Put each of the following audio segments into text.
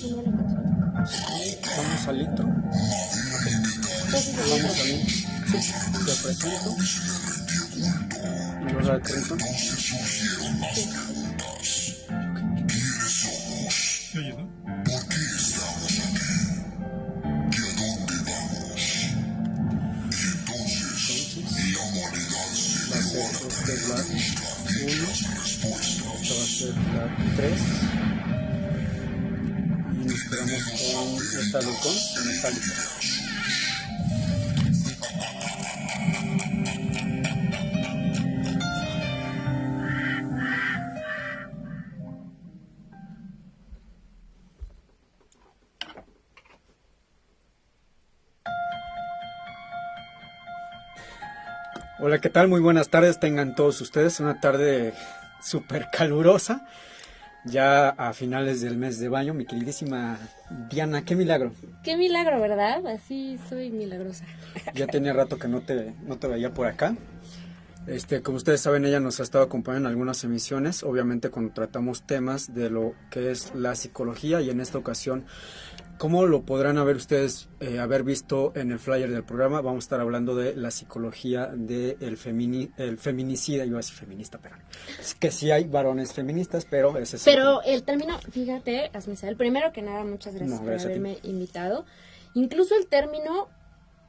primero la canción. Sí, vamos al intro. Entonces, Vamos al intro. Sí, te presento. Los Recrenton. ¿Se oye, no? Va a ser, esta es la 1, esta va a ser la 3 y nos quedamos con esta Los Guns Metallica. Hola, ¿qué tal? Muy buenas tardes tengan todos ustedes. Una tarde súper calurosa, ya a finales del mes de mayo. Mi queridísima Diana, qué milagro. Qué milagro, ¿verdad? Así soy milagrosa. Ya tenía rato que no te veía por acá. Como ustedes saben, ella nos ha estado acompañando en algunas emisiones, obviamente cuando tratamos temas de lo que es la psicología, y en esta ocasión, como lo podrán haber ustedes haber visto en el flyer del programa, vamos a estar hablando de la psicología del feminicida. Iba a decir feminista, pero es que sí hay varones feministas, pero ese es Pero el término, fíjate, Asmisael, primero que nada, muchas gracias por haberme invitado. Incluso el término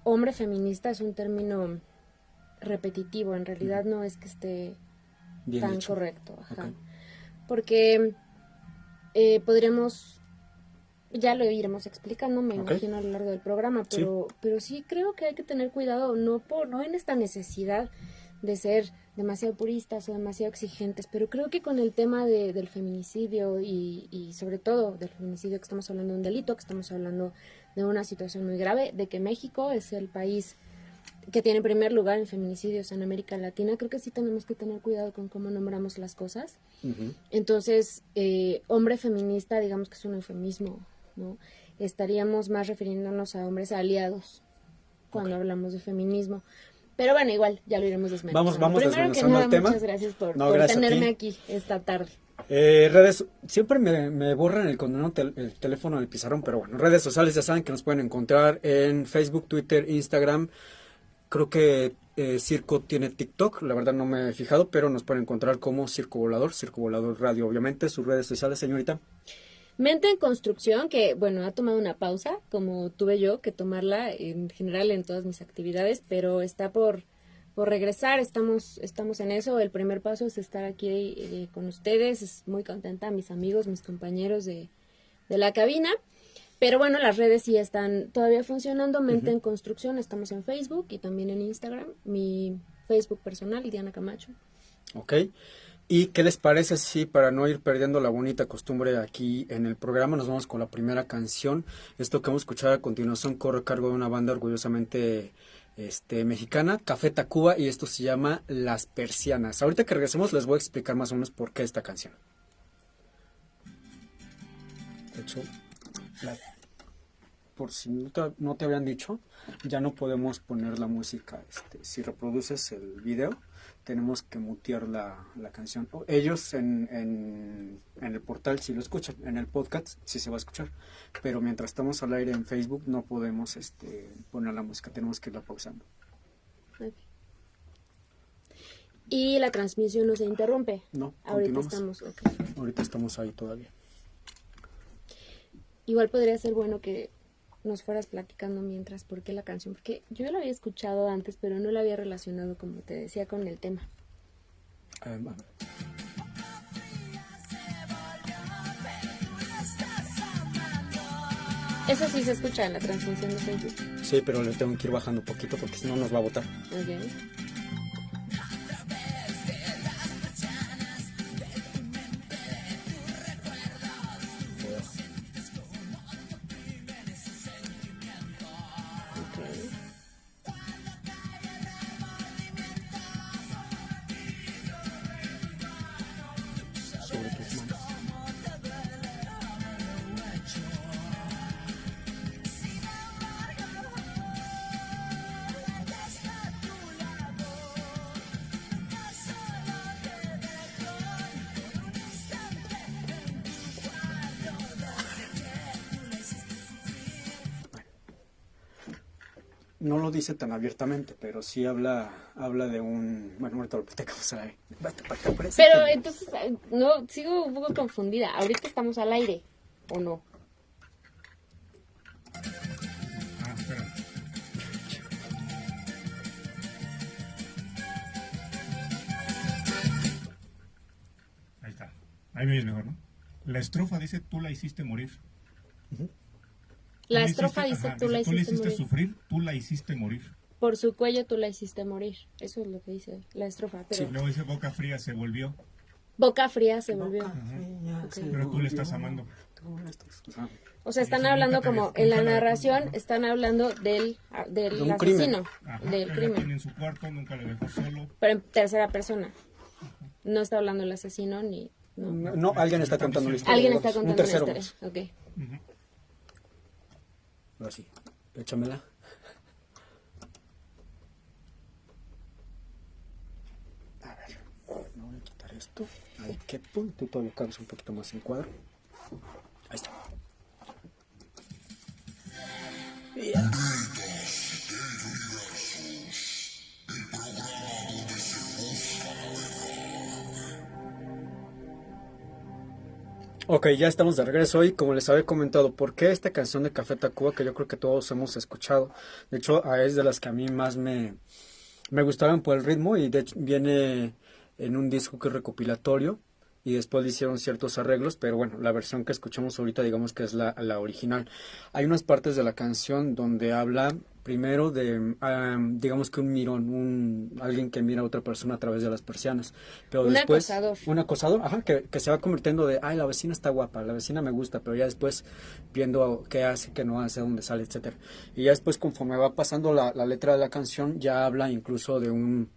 hombre feminista es un término repetitivo, en realidad no es que esté bien tan dicho. correcto, ajá. Okay. Porque podríamos, ya lo iremos explicando, me imagino, a lo largo del programa, pero sí creo que hay que tener cuidado, no en esta necesidad de ser demasiado puristas o demasiado exigentes, pero creo que con el tema del feminicidio y sobre todo del feminicidio, que estamos hablando de un delito, que estamos hablando de una situación muy grave, de que México es el país que tiene primer lugar en feminicidios en América Latina, creo que sí tenemos que tener cuidado con cómo nombramos las cosas. Uh-huh. Entonces, hombre feminista, digamos que es un eufemismo, ¿no? Estaríamos más refiriéndonos a hombres aliados cuando hablamos de feminismo. Pero bueno, igual, ya lo iremos desmenuzando. Vamos Primero que nada, muchas gracias por tenerme aquí esta tarde. Redes, siempre me borran el teléfono del pizarrón, pero bueno, redes sociales ya saben que nos pueden encontrar en Facebook, Twitter, Instagram. Creo que Circo tiene TikTok, la verdad no me he fijado, pero nos pueden encontrar como Circo Volador Radio, obviamente. Sus redes sociales, señorita. Mente en Construcción, que bueno, ha tomado una pausa, como tuve yo que tomarla en general en todas mis actividades, pero está por regresar, estamos en eso. El primer paso es estar aquí con ustedes, es muy contenta, mis amigos, mis compañeros de la cabina. Pero bueno, las redes sí están todavía funcionando. Mente en Construcción, estamos en Facebook y también en Instagram. Mi Facebook personal, Diana Camacho. Ok. ¿Y qué les parece si, para no ir perdiendo la bonita costumbre aquí en el programa, nos vamos con la primera canción? Esto que vamos a escuchar a continuación corre a cargo de una banda orgullosamente mexicana, Café Tacuba, y esto se llama Las Persianas. Ahorita que regresemos les voy a explicar más o menos por qué esta canción. De hecho, por si no te habían dicho, ya no podemos poner la música. Si reproduces el video, tenemos que mutear la canción. Ellos en el portal sí lo escuchan, en el podcast sí se va a escuchar, pero mientras estamos al aire en Facebook no podemos poner la música, tenemos que irla pausando. Okay. ¿Y la transmisión no se interrumpe? No, ahorita estamos, okay. Ahorita estamos ahí todavía. Igual podría ser bueno que nos fueras platicando mientras por qué la canción, porque yo ya la había escuchado antes, pero no la había relacionado, como te decía, con el tema. Eso sí se escucha en la transmisión de Facebook. Sí, pero le tengo que ir bajando un poquito porque si no nos va a botar. Okay. no lo dice tan abiertamente, pero sí habla de un... Bueno, ahorita lo platicamos ahí. Pero entonces, no, sigo un poco confundida. Ahorita estamos al aire, ¿o no? Espera. Ahí está. Ahí me oyes mejor, ¿no? La estrofa dice, tú la hiciste morir. La estrofa dice, tú la hiciste morir. Sufrir, tú la hiciste morir. Por su cuello tú la hiciste morir. Eso es lo que dice la estrofa. Pero... Sí, luego dice, boca fría se volvió. Boca fría se volvió. Okay. Pero tú le estás amando. O sea, están hablando como, en la narración, están hablando del asesino, del crimen. Tiene en su cuarto, nunca lo dejó solo. Pero en tercera persona. No está hablando el asesino ni... No, alguien está contando la historia. Alguien está contando la historia. Ok. Ahora sí, échamela. A ver, no voy a quitar esto. Ahí que tú todavía cabes un poquito más en cuadro. Ahí está. Yeah. Ok, ya estamos de regreso y como les había comentado, ¿por qué esta canción de Café Tacuba? Que yo creo que todos hemos escuchado. De hecho, es de las que a mí más me gustaban por el ritmo y de hecho viene en un disco que es recopilatorio y después le hicieron ciertos arreglos, pero bueno, la versión que escuchamos ahorita digamos que es la original. Hay unas partes de la canción donde habla primero de, digamos que un mirón, alguien que mira a otra persona a través de las persianas, pero después un acosador, ajá, que se va convirtiendo de, ay, la vecina está guapa, la vecina me gusta, pero ya después viendo qué hace, qué no hace, dónde sale, etcétera. Y ya después conforme va pasando la letra de la canción, ya habla incluso de un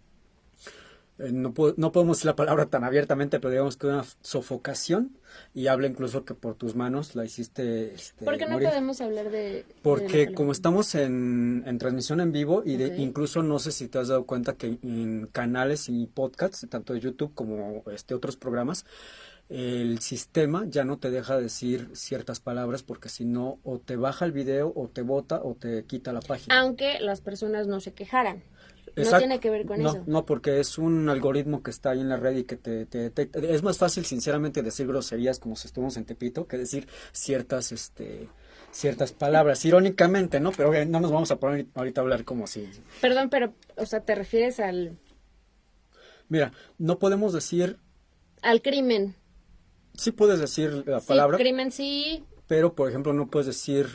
no podemos decir la palabra tan abiertamente, pero digamos que una sofocación, y habla incluso que por tus manos la hiciste ¿Por qué no morir? Podemos hablar de porque como estamos en transmisión en vivo y Okay. incluso no sé si te has dado cuenta que en canales y podcasts, tanto de YouTube como otros programas, el sistema ya no te deja decir ciertas palabras porque si no o te baja el video o te bota o te quita la página. Aunque las personas no se quejaran. Exacto. No tiene que ver con eso. No, porque es un algoritmo que está ahí en la red y que te detecta. Es más fácil, sinceramente, decir groserías como si estuviéramos en Tepito que decir ciertas palabras, irónicamente, ¿no? Pero no nos vamos a poner ahorita a hablar como si... Perdón, pero, o sea, ¿te refieres al...? Mira, no podemos decir... Al crimen. Sí puedes decir la palabra. Crimen sí. Pero, por ejemplo, no puedes decir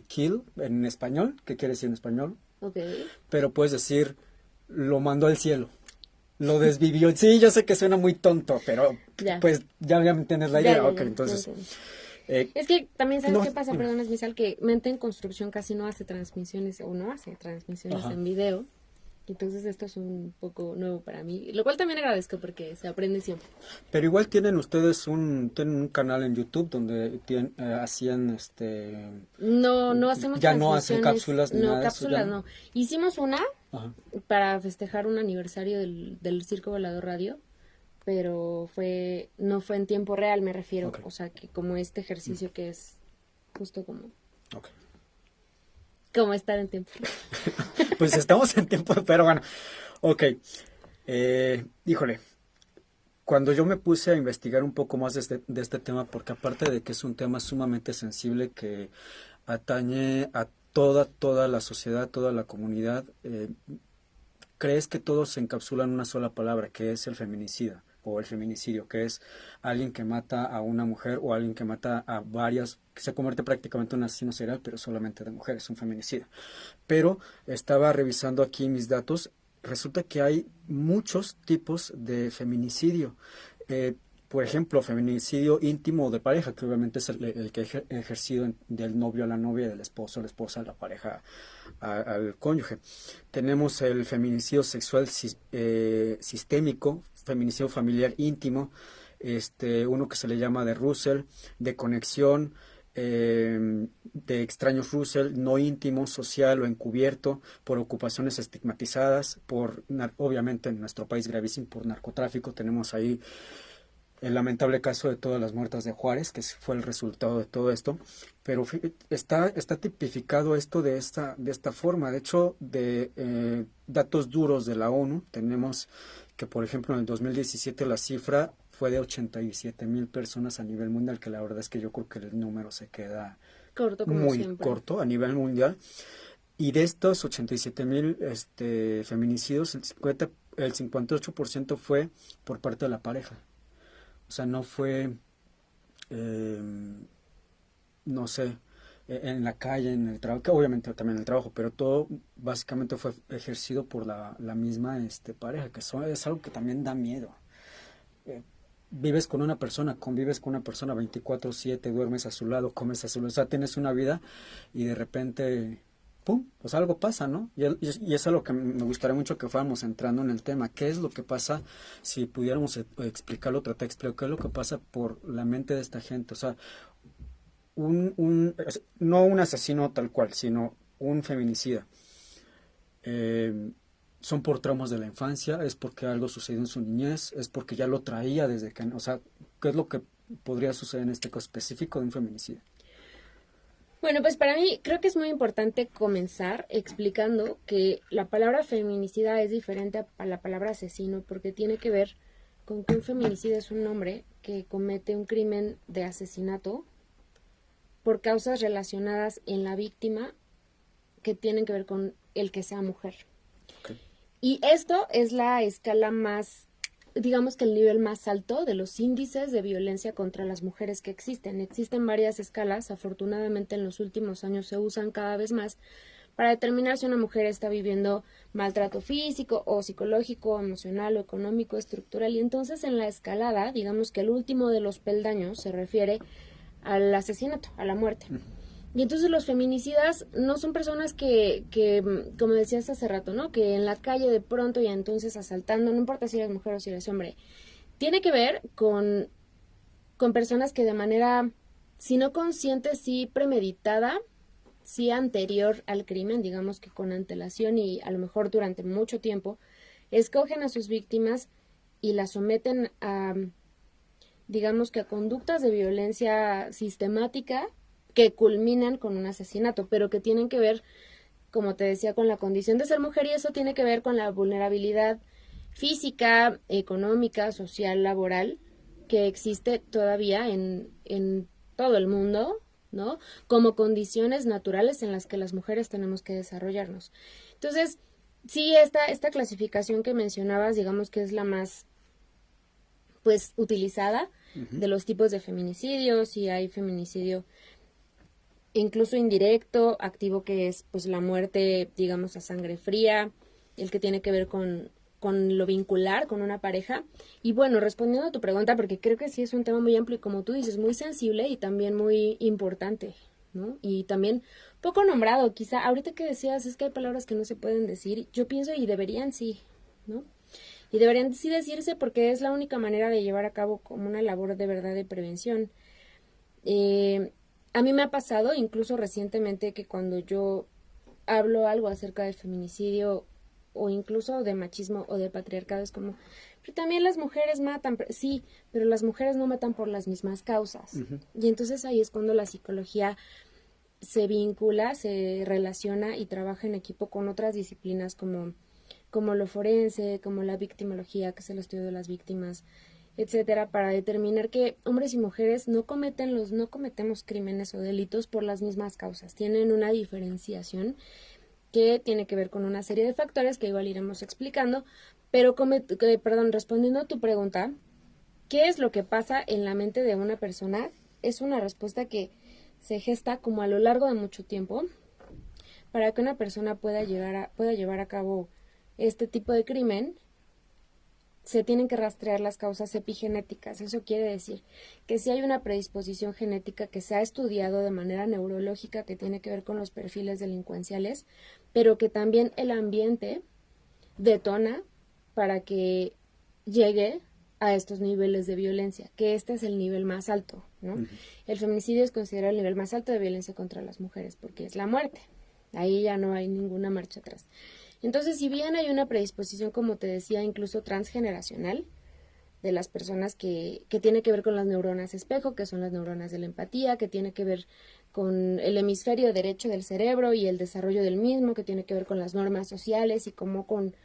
kill en español. ¿Qué quiere decir en español? Okay. Pero puedes decir, lo mandó al cielo, lo desvivió. Sí, yo sé que suena muy tonto, pero pues ya me entiendes la idea. Ok, entonces... es que también, ¿sabes qué pasa? Perdón, es Misal, que Mente en Construcción casi no hace transmisiones, o no hace transmisiones en video. Entonces esto es un poco nuevo para mí, lo cual también agradezco porque se aprende siempre. Pero igual tienen ustedes un canal en YouTube donde hacían No hacemos ya no hacen cápsulas ni nada de eso, cápsulas no. Hicimos una para festejar un aniversario del Circo Volador Radio, pero no fue en tiempo real, me refiero, o sea, que como este ejercicio que es justo como como estar en tiempo real. Pues estamos en tiempo, pero bueno, ok. Híjole, cuando yo me puse a investigar un poco más de este tema, porque aparte de que es un tema sumamente sensible que atañe a toda la sociedad, toda la comunidad, ¿crees que todo se encapsula en una sola palabra, que es el feminicida o el feminicidio, que es alguien que mata a una mujer o alguien que mata a varias, que se convierte prácticamente en un asesino serial, pero solamente de mujeres, un feminicida? Pero estaba revisando aquí mis datos, resulta que hay muchos tipos de feminicidio. Por ejemplo, feminicidio íntimo o de pareja, que obviamente es el que es ejercido del novio a la novia, del esposo a la esposa, la pareja al cónyuge. Tenemos el feminicidio sexual sistémico, feminicidio familiar íntimo, uno que se le llama de Russell, de conexión, de extraños Russell, no íntimo, social o encubierto, por ocupaciones estigmatizadas, obviamente en nuestro país gravísimo, por narcotráfico. Tenemos ahí el lamentable caso de todas las muertas de Juárez, que fue el resultado de todo esto, pero está tipificado esto de esta forma. De hecho, de datos duros de la ONU, tenemos que, por ejemplo, en el 2017 la cifra fue de 87,000 personas a nivel mundial, que la verdad es que yo creo que el número se queda corto, como muy siempre. corto a nivel mundial. Y de estos 87,000 feminicidios, el 58% fue por parte de la pareja. O sea, no fue, no sé, en la calle, en el trabajo, que obviamente también en el trabajo, pero todo básicamente fue ejercido por la misma pareja, que es algo que también da miedo. Vives con una persona, convives con una persona 24/7, duermes a su lado, comes a su lado, o sea, tienes una vida y de repente, ¡pum!, pues algo pasa, ¿no? Y es algo que me gustaría mucho que fuéramos entrando en el tema. ¿Qué es lo que pasa? Si pudiéramos explicarlo, tratar de explicar qué es lo que pasa por la mente de esta gente. O sea, no un asesino tal cual, sino un feminicida. Son por traumas de la infancia, es porque algo sucedió en su niñez, es porque ya lo traía desde que, o sea, ¿qué es lo que podría suceder en este caso específico de un feminicidio? Bueno, pues para mí creo que es muy importante comenzar explicando que la palabra feminicida es diferente a la palabra asesino, porque tiene que ver con que un feminicida es un hombre que comete un crimen de asesinato por causas relacionadas en la víctima que tienen que ver con el que sea mujer. Okay. Y esto es la escala más, digamos que el nivel más alto de los índices de violencia contra las mujeres que existen. Existen varias escalas, afortunadamente en los últimos años se usan cada vez más para determinar si una mujer está viviendo maltrato físico o psicológico, emocional o económico, estructural. Y entonces en la escalada, digamos que el último de los peldaños se refiere al asesinato, a la muerte. Y entonces los feminicidas no son personas que, como decías hace rato, ¿no? Que en la calle de pronto y entonces asaltando, no importa si eres mujer o si eres hombre, tiene que ver con personas que de manera, si no consciente, sí premeditada, sí anterior al crimen, digamos que con antelación y a lo mejor durante mucho tiempo, escogen a sus víctimas y las someten a, digamos que a conductas de violencia sistemática que culminan con un asesinato, pero que tienen que ver, como te decía, con la condición de ser mujer, y eso tiene que ver con la vulnerabilidad física, económica, social, laboral, que existe todavía en todo el mundo, ¿no? Como condiciones naturales en las que las mujeres tenemos que desarrollarnos. Entonces, sí, esta clasificación que mencionabas, digamos que es la más, pues, utilizada de los tipos de feminicidios, y hay feminicidio incluso indirecto, activo, que es pues la muerte, digamos, a sangre fría, el que tiene que ver con lo vincular con una pareja. Y bueno, respondiendo a tu pregunta, porque creo que sí es un tema muy amplio y, como tú dices, muy sensible y también muy importante, ¿no? Y también poco nombrado, quizá. Ahorita que decías, es que hay palabras que no se pueden decir, yo pienso, y deberían sí, ¿no? Y deberían sí decirse, porque es la única manera de llevar a cabo como una labor de verdad de prevención. A mí me ha pasado, incluso recientemente, que cuando yo hablo algo acerca del feminicidio o incluso de machismo o de patriarcado, es como, pero también las mujeres matan, sí, pero las mujeres no matan por las mismas causas. Y entonces ahí es cuando la psicología se vincula, se relaciona y trabaja en equipo con otras disciplinas como lo forense, como la victimología, que es el estudio de las víctimas, etcétera, para determinar que hombres y mujeres no cometemos crímenes o delitos por las mismas causas. Tienen una diferenciación que tiene que ver con una serie de factores que igual iremos explicando, pero respondiendo a tu pregunta, ¿qué es lo que pasa en la mente de una persona? Es una respuesta que se gesta como a lo largo de mucho tiempo para que una persona pueda llevar a cabo este tipo de crimen. Se tienen que rastrear las causas epigenéticas. Eso quiere decir que si hay una predisposición genética que se ha estudiado de manera neurológica, que tiene que ver con los perfiles delincuenciales, pero que también el ambiente detona para que llegue a estos niveles de violencia, que este es el nivel más alto, ¿no? El feminicidio es considerado el nivel más alto de violencia contra las mujeres, porque es la muerte. Ahí ya no hay ninguna marcha atrás. Entonces, si bien hay una predisposición, como te decía, incluso transgeneracional, de las personas que tiene que ver con las neuronas espejo, que son las neuronas de la empatía, que tiene que ver con el hemisferio derecho del cerebro y el desarrollo del mismo, que tiene que ver con las normas sociales y cómo con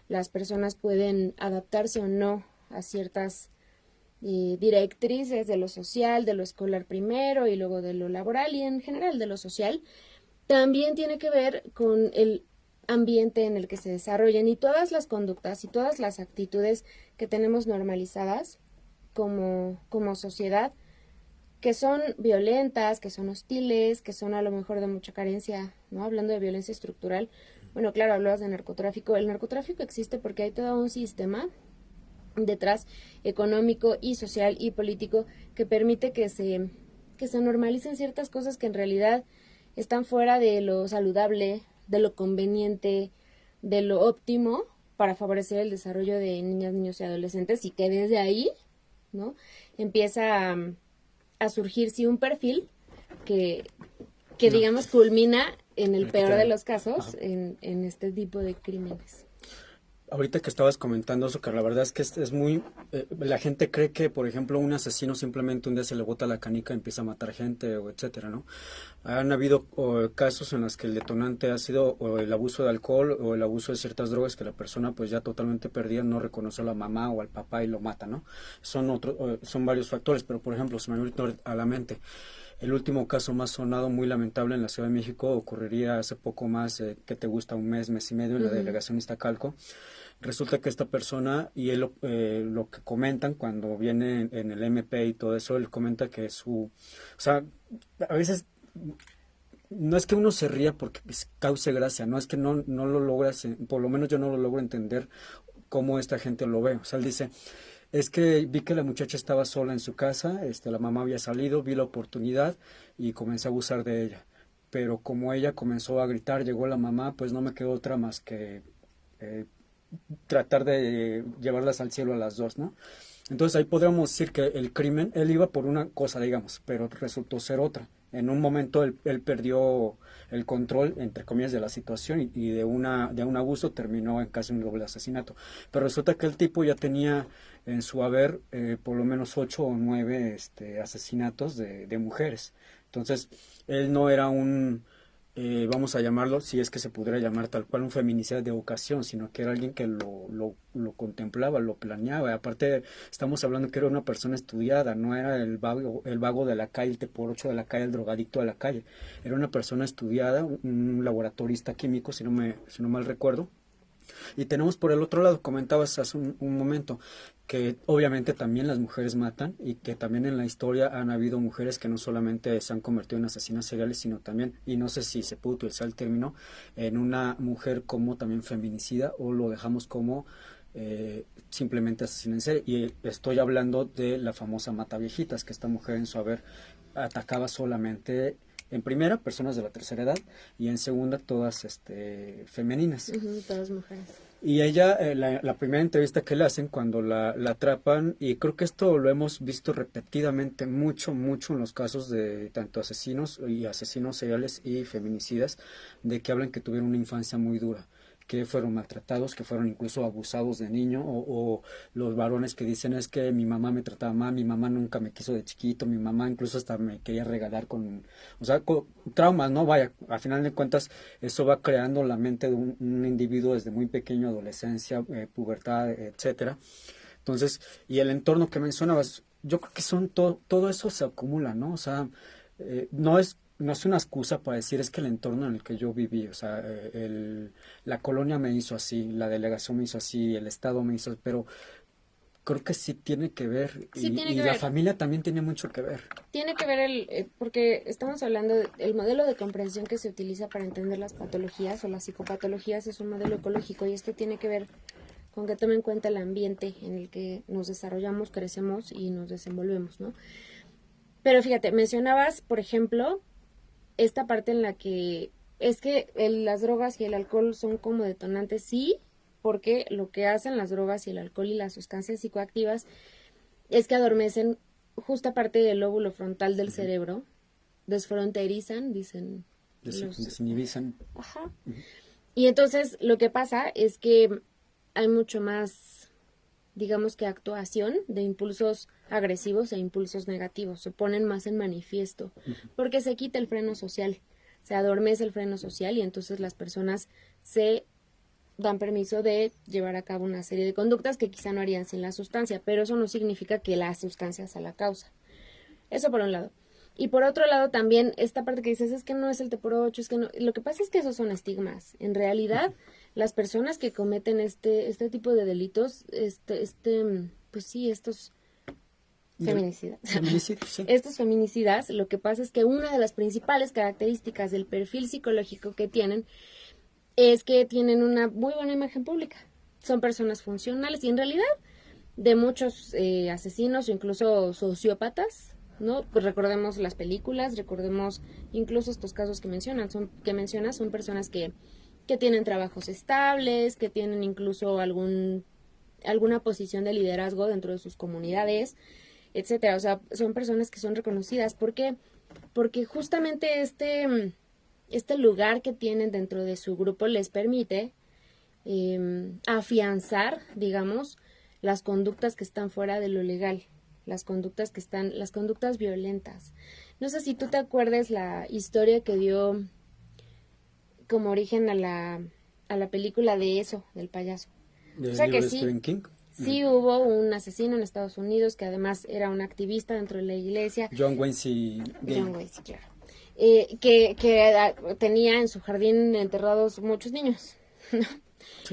las personas pueden adaptarse o no a ciertas directrices de lo social, de lo escolar primero y luego de lo laboral y en general de lo social. También tiene que ver con el ambiente en el que se desarrollan y todas las conductas y todas las actitudes que tenemos normalizadas como sociedad, que son violentas, que son hostiles, que son a lo mejor de mucha carencia, ¿no? Hablando de violencia estructural, bueno, claro, hablabas de narcotráfico. El narcotráfico existe porque hay todo un sistema detrás económico y social y político que permite que se normalicen ciertas cosas que en realidad están fuera de lo saludable, de lo conveniente, de lo óptimo para favorecer el desarrollo de niñas, niños y adolescentes, y que desde ahí, ¿no?, empieza a surgir sí un perfil que digamos culmina en el peor de los casos en este tipo de crímenes. Ahorita que estabas comentando eso, que la verdad es que es muy... la gente cree que, por ejemplo, un asesino simplemente un día se le bota la canica y empieza a matar gente, o etcétera, ¿no? Han habido casos en los que el detonante ha sido o el abuso de alcohol o el abuso de ciertas drogas que la persona pues ya totalmente perdida no reconoce a la mamá o al papá y lo mata, ¿no? Son varios factores, pero por ejemplo, se me viene a la mente... El último caso más sonado, muy lamentable en la Ciudad de México, ocurriría hace poco más, que te gusta, un mes y medio, en la delegación Iztacalco. Resulta que esta persona, y él lo que comentan cuando viene en el MP y todo eso, él comenta que o sea, a veces no es que uno se ría porque cause gracia, no es que no lo logras, por lo menos yo no lo logro entender cómo esta gente lo ve. O sea, él dice... Es que vi que la muchacha estaba sola en su casa, la mamá había salido, vi la oportunidad y comencé a abusar de ella. Pero como ella comenzó a gritar, llegó la mamá, pues no me quedó otra más que tratar de llevarlas al cielo a las dos, ¿no? Entonces ahí podríamos decir que el crimen, él iba por una cosa, digamos, pero resultó ser otra. En un momento él perdió el control, entre comillas, de la situación y de un abuso terminó en casi un doble asesinato. Pero resulta que el tipo ya tenía en su haber por lo menos 8 o 9 asesinatos de mujeres. Entonces él no era vamos a llamarlo, si es que se pudiera llamar tal cual, un feminicida de ocasión, sino que era alguien que lo contemplaba, lo planeaba. Aparte, estamos hablando que era una persona estudiada, no era el vago de la calle, el por 8 de la calle, el drogadicto de la calle. Era una persona estudiada, un laboratorista químico, si no mal recuerdo. Y tenemos por el otro lado, comentabas hace un momento, que obviamente también las mujeres matan y que también en la historia han habido mujeres que no solamente se han convertido en asesinas seriales, sino también, y no sé si se puede utilizar el término, en una mujer como también feminicida o lo dejamos como simplemente asesina en serie. Y estoy hablando de la famosa Mataviejitas, que esta mujer en su haber atacaba solamente... En primera, personas de la tercera edad, y en segunda, todas femeninas. Todas mujeres. Y ella, la primera entrevista que le hacen cuando la atrapan, y creo que esto lo hemos visto repetidamente mucho en los casos de tanto asesinos seriales y feminicidas, de que hablan que tuvieron una infancia muy dura, que fueron maltratados, que fueron incluso abusados de niño, o los varones que dicen es que mi mamá me trataba mal, mi mamá nunca me quiso de chiquito, mi mamá incluso hasta me quería regalar con traumas, ¿no? Vaya, al final de cuentas eso va creando la mente de un individuo desde muy pequeño, adolescencia, pubertad, etcétera. Entonces, y el entorno que mencionabas, yo creo que todo eso se acumula, ¿no? O sea, no es una excusa para decir es que el entorno en el que yo viví, o sea, la colonia me hizo así, la delegación me hizo así, el estado me hizo, pero creo que sí tiene que ver, sí, y la familia también tiene mucho que ver. Tiene que ver porque estamos hablando del modelo de comprensión que se utiliza para entender las patologías o las psicopatologías es un modelo ecológico, y esto tiene que ver con que tome en cuenta el ambiente en el que nos desarrollamos, crecemos y nos desenvolvemos, ¿no? Pero fíjate, mencionabas, por ejemplo, esta parte en la que es que las drogas y el alcohol son como detonantes, sí, porque lo que hacen las drogas y el alcohol y las sustancias psicoactivas es que adormecen justa parte del lóbulo frontal del cerebro, desfronterizan, dicen. Desinhibizan. Ajá. Y entonces lo que pasa es que hay mucho más digamos que actuación de impulsos agresivos e impulsos negativos, se ponen más en manifiesto, porque se quita el freno social, se adormece el freno social y entonces las personas se dan permiso de llevar a cabo una serie de conductas que quizá no harían sin la sustancia, pero eso no significa que la sustancia sea la causa. Eso por un lado. Y por otro lado también esta parte que dices es que no es el T/8, es que no, lo que pasa es que esos son estigmas. En realidad, las personas que cometen este tipo de delitos, pues sí, estos feminicidas. Sí. Estos feminicidas, lo que pasa es que una de las principales características del perfil psicológico que tienen es que tienen una muy buena imagen pública. Son personas funcionales y en realidad de muchos asesinos o incluso sociópatas, ¿no? Pues recordemos las películas, recordemos incluso estos casos que mencionas, son personas que tienen trabajos estables, que tienen incluso alguna posición de liderazgo dentro de sus comunidades, etcétera. O sea, son personas que son reconocidas. ¿Por qué? Porque justamente este lugar que tienen dentro de su grupo les permite afianzar, digamos, las conductas que están fuera de lo legal, las conductas violentas. No sé si tú te acuerdas la historia que dio como origen a la película de eso, del payaso. ¿Del o sea que libro de sí, Stephen King? sí hubo un asesino en Estados Unidos que además era un activista dentro de la iglesia. John Wayne Gacy. John Wayne, claro. Que tenía en su jardín enterrados muchos niños, ¿no?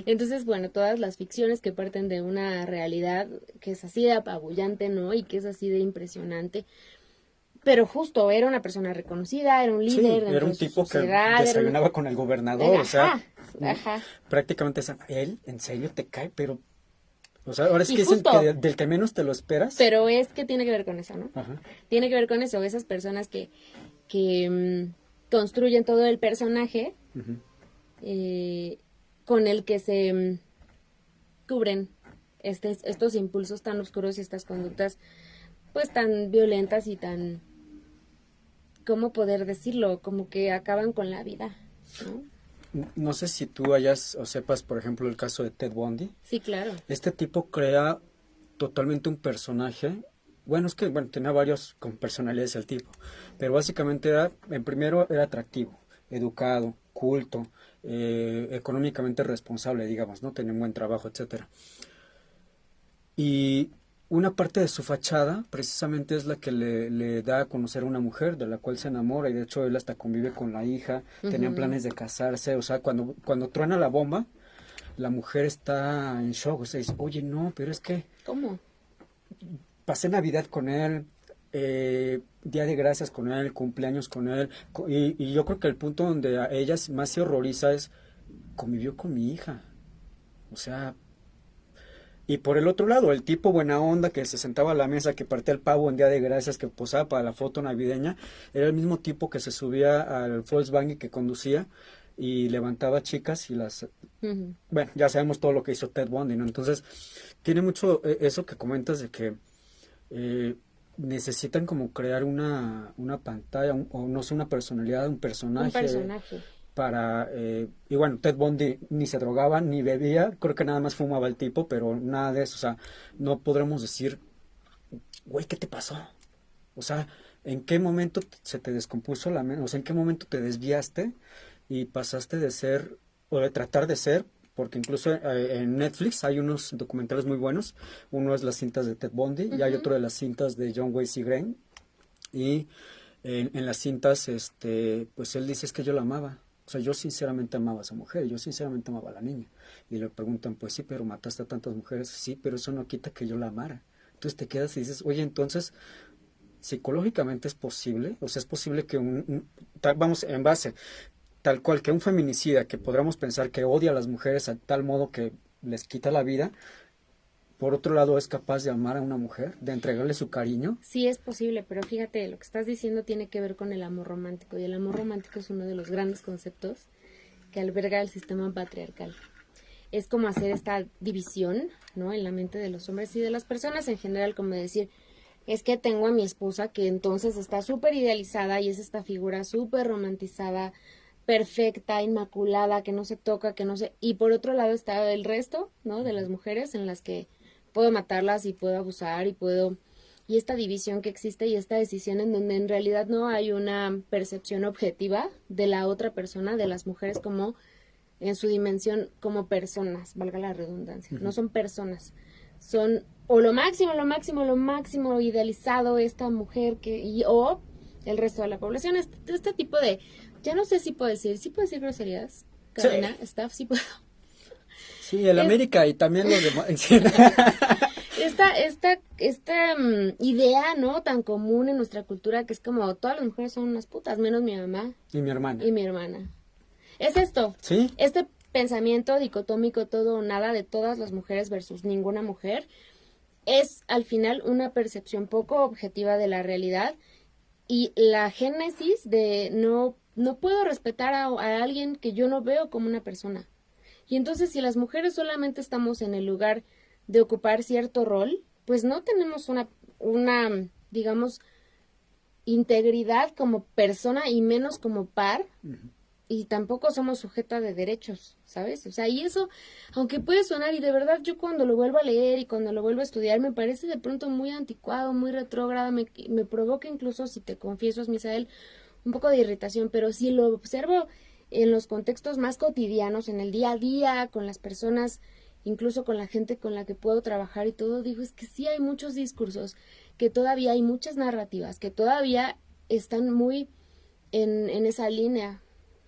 Entonces, bueno, todas las ficciones que parten de una realidad que es así de apabullante, ¿no? Y que es así de impresionante. Pero justo, era una persona reconocida, era un líder dentro era un de su tipo sociedad, que desayunaba con el gobernador, o sea, prácticamente él, ¿en serio te cae? Pero, o sea, ahora es que justo, es el del que menos te lo esperas. Pero es que tiene que ver con eso, ¿no? Ajá. Tiene que ver con eso, esas personas que construyen todo el personaje con el que se cubren estos impulsos tan oscuros y estas conductas pues tan violentas y tan, ¿cómo poder decirlo? Como que acaban con la vida, ¿no? No sé si tú hayas o sepas, por ejemplo, el caso de Ted Bundy. Sí, claro. Este tipo crea totalmente un personaje. Bueno, es que tenía varios con personalidades el tipo, pero básicamente primero era atractivo, educado, culto, económicamente responsable, digamos, ¿no? Tenía un buen trabajo, etcétera. Y una parte de su fachada precisamente es la que le da a conocer a una mujer de la cual se enamora, y de hecho él hasta convive con la hija, tenían planes de casarse, o sea, cuando truena la bomba, la mujer está en shock, o sea, dice, oye, no, pero es que... ¿Cómo? Pasé Navidad con él, Día de Gracias con él, cumpleaños con él, y yo creo que el punto donde a ella más se horroriza es, convivió con mi hija, o sea... Y por el otro lado, el tipo buena onda que se sentaba a la mesa, que partía el pavo en Día de Gracias, que posaba para la foto navideña, era el mismo tipo que se subía al Volkswagen que conducía y levantaba chicas y las... Bueno, ya sabemos todo lo que hizo Ted Bundy, ¿no? Entonces, tiene mucho eso que comentas de que necesitan como crear una pantalla, o no sé, una personalidad, un personaje. Un personaje. Para, y bueno, Ted Bundy ni se drogaba, ni bebía, creo que nada más fumaba el tipo, pero nada de eso, o sea, no podremos decir, güey, ¿qué te pasó? O sea, ¿en qué momento se te descompuso la mente? O sea, ¿en qué momento te desviaste y pasaste de ser, o de tratar de ser, porque incluso en Netflix hay unos documentales muy buenos, uno es las cintas de Ted Bundy, y hay otro de las cintas de John Wayne Gacy, y en las cintas, pues él dice, es que yo la amaba. O sea, yo sinceramente amaba a esa mujer, yo sinceramente amaba a la niña. Y le preguntan, pues sí, pero mataste a tantas mujeres. Sí, pero eso no quita que yo la amara. Entonces te quedas y dices, oye, entonces, psicológicamente es posible. O sea, es posible que vamos, en base, tal cual, que un feminicida, que podríamos pensar que odia a las mujeres a tal modo que les quita la vida, por otro lado es capaz de amar a una mujer, de entregarle su cariño. Sí es posible, pero fíjate, lo que estás diciendo tiene que ver con el amor romántico, y el amor romántico es uno de los grandes conceptos que alberga el sistema patriarcal. Es como hacer esta división, ¿no?, en la mente de los hombres y de las personas en general, como decir, es que tengo a mi esposa que entonces está súper idealizada y es esta figura súper romantizada, perfecta, inmaculada, que no se toca, que no se... Y por otro lado está el resto, ¿no?, de las mujeres en las que puedo matarlas y puedo abusar y esta división que existe y esta decisión en donde en realidad no hay una percepción objetiva de la otra persona, de las mujeres como en su dimensión como personas, valga la redundancia, no son personas, son o lo máximo idealizado esta mujer o el resto de la población, este tipo de, ya no sé si puedo decir groserías, Karina, sí. staff, sí puedo. Sí, el América y también los demás. Esta idea, ¿no? Tan común en nuestra cultura que es como todas las mujeres son unas putas, menos mi mamá. Y mi hermana. Y mi hermana. Es esto. Sí. Este pensamiento dicotómico todo o nada de todas las mujeres versus ninguna mujer es al final una percepción poco objetiva de la realidad y la génesis de no puedo respetar a alguien que yo no veo como una persona. Y entonces si las mujeres solamente estamos en el lugar de ocupar cierto rol, pues no tenemos una digamos, integridad como persona y menos como par, y tampoco somos sujetas de derechos, ¿sabes? O sea, y eso, aunque puede sonar, y de verdad yo cuando lo vuelvo a leer y cuando lo vuelvo a estudiar, me parece de pronto muy anticuado, muy retrógrado, me provoca incluso, si te confieso, Misael, un poco de irritación, pero si lo observo en los contextos más cotidianos, en el día a día, con las personas, incluso con la gente con la que puedo trabajar y todo, digo, es que sí hay muchos discursos, que todavía hay muchas narrativas, que todavía están muy en esa línea,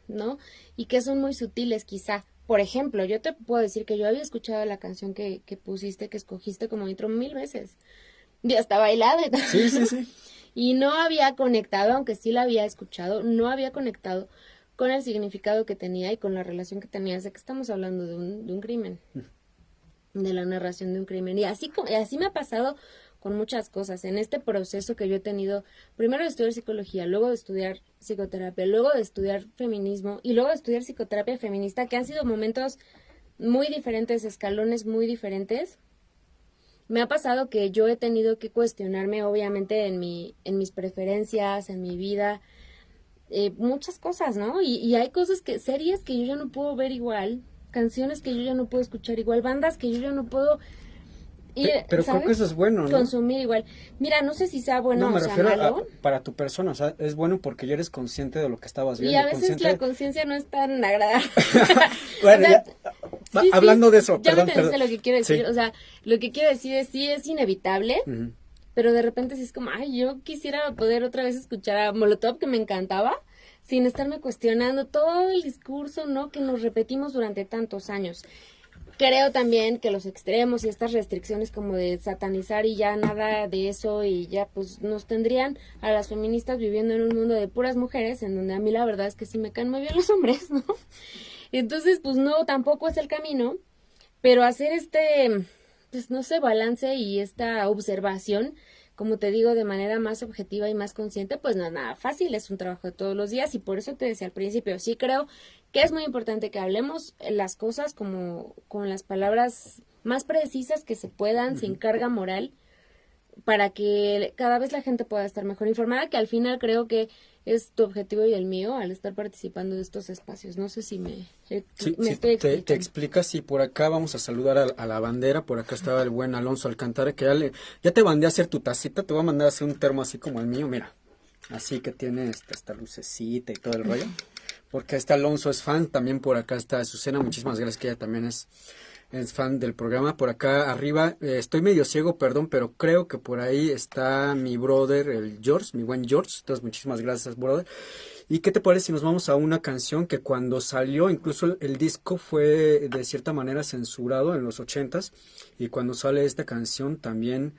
¿no? Y que son muy sutiles quizá. Por ejemplo, yo te puedo decir que yo había escuchado la canción que pusiste, que escogiste como intro 1000 veces. Y hasta bailada y todo. Sí, sí, sí. Y no había conectado, aunque sí la había escuchado, no había conectado con el significado que tenía y con la relación que tenía. Sé que estamos hablando de un crimen, de la narración de un crimen. Y así me ha pasado con muchas cosas. En este proceso que yo he tenido, primero de estudiar psicología, luego de estudiar psicoterapia, luego de estudiar feminismo y luego de estudiar psicoterapia feminista, que han sido momentos muy diferentes, escalones muy diferentes. Me ha pasado que yo he tenido que cuestionarme, obviamente, en mis preferencias, en mi vida, muchas cosas, ¿no? Y hay cosas series que yo ya no puedo ver igual, canciones que yo ya no puedo escuchar igual, bandas que yo ya no puedo pero ¿sabes? creo que eso es bueno, ¿no? Consumir igual. Mira, no sé si sea bueno me o sea refiero malo. para tu persona, o sea, es bueno porque ya eres consciente de lo que estabas viendo. Y a veces la conciencia no es tan agradable. Bueno, o sea, hablando de eso, ya perdón, me entendiste lo que quiero decir. Sí. O sea, lo que quiero decir es sí es inevitable, pero de repente sí es como, ay, yo quisiera poder otra vez escuchar a Molotov, que me encantaba, sin estarme cuestionando todo el discurso, ¿no? Que nos repetimos durante tantos años. Creo también que los extremos y estas restricciones como de satanizar y ya nada de eso y ya pues nos tendrían a las feministas viviendo en un mundo de puras mujeres, en donde a mí la verdad es que sí me caen muy bien los hombres, ¿no? Entonces pues no, tampoco es el camino, pero hacer pues no sé, balance y esta observación, como te digo, de manera más objetiva y más consciente, pues no es nada fácil, es un trabajo de todos los días y por eso te decía al principio, sí creo que es muy importante que hablemos las cosas como con las palabras más precisas que se puedan, sin carga moral, para que cada vez la gente pueda estar mejor informada, que al final creo que es tu objetivo y el mío al estar participando de estos espacios. No sé si me estoy explicando. Te explicas y por acá vamos a saludar a la bandera. Por acá estaba el buen Alonso Alcántara, que ya te mandé a hacer tu tacita, te voy a mandar a hacer un termo así como el mío, mira, así que tiene esta lucecita y todo el rollo, porque Alonso es fan. También por acá está Azucena, muchísimas gracias, que ella también es fan del programa. Por acá arriba, estoy medio ciego, perdón, pero creo que por ahí está mi brother, el George, mi buen George. Entonces, muchísimas gracias, brother. ¿Y qué te parece si nos vamos a una canción que cuando salió, incluso el disco fue de cierta manera censurado en los 80s, y cuando sale esta canción también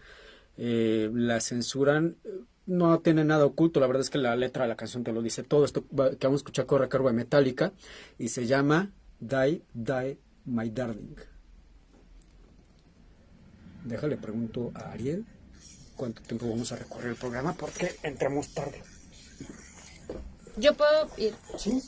la censuran? No tiene nada oculto, la verdad es que la letra de la canción te lo dice todo. Esto que vamos a escuchar corre a cargo de Metallica y se llama Die, Die, My Darling. Déjale, pregunto a Ariel cuánto tiempo vamos a recorrer el programa porque entramos tarde. Yo puedo ir. Sí.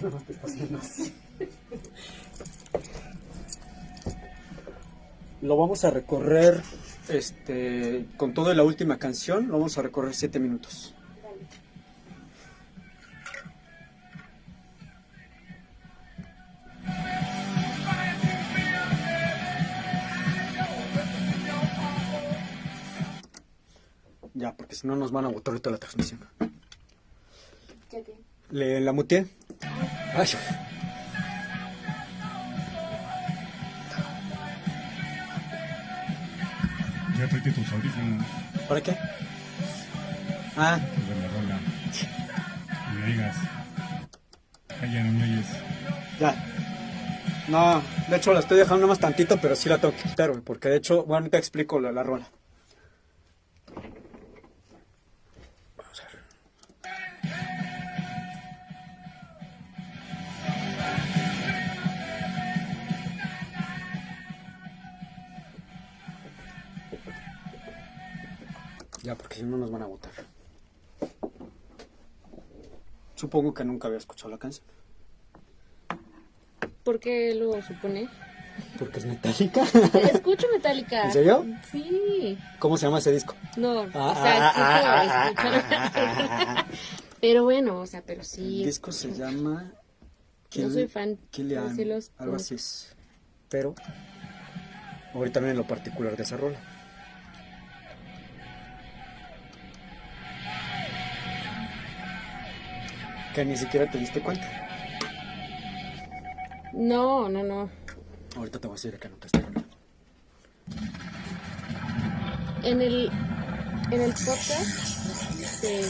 No, te estás haciendo así. Lo vamos a recorrer, con toda la última canción, lo vamos a recorrer 7 minutos. Ya, porque si no nos van a botar ahorita la transmisión. ¿Ya qué? ¿La muteé? Ay. Ya tráete tus audífonos. ¿Para qué? Ah, De la rola. Y me digas. Ay, ya no me oyes. ya. No, de hecho la estoy dejando más tantito, pero sí la tengo que quitar, güey, porque de hecho, bueno, ahorita explico la rola. Vamos a ver. Ya, porque si no nos van a botar. Supongo que nunca había escuchado la canción. ¿Por qué lo supone? Porque es Metallica. Escucho Metallica. ¿En serio? Sí. ¿Cómo se llama ese disco? No, o sea, escucho. Pero bueno, o sea, pero sí. El disco se llama No soy fan. Killian, Sí los algo conozco. así es. Pero ahorita también en lo particular de esa rola. Que ni siquiera te diste cuenta. No, no, no. Ahorita te voy a decir que no te estoy hablando. En el podcast ¿Sí?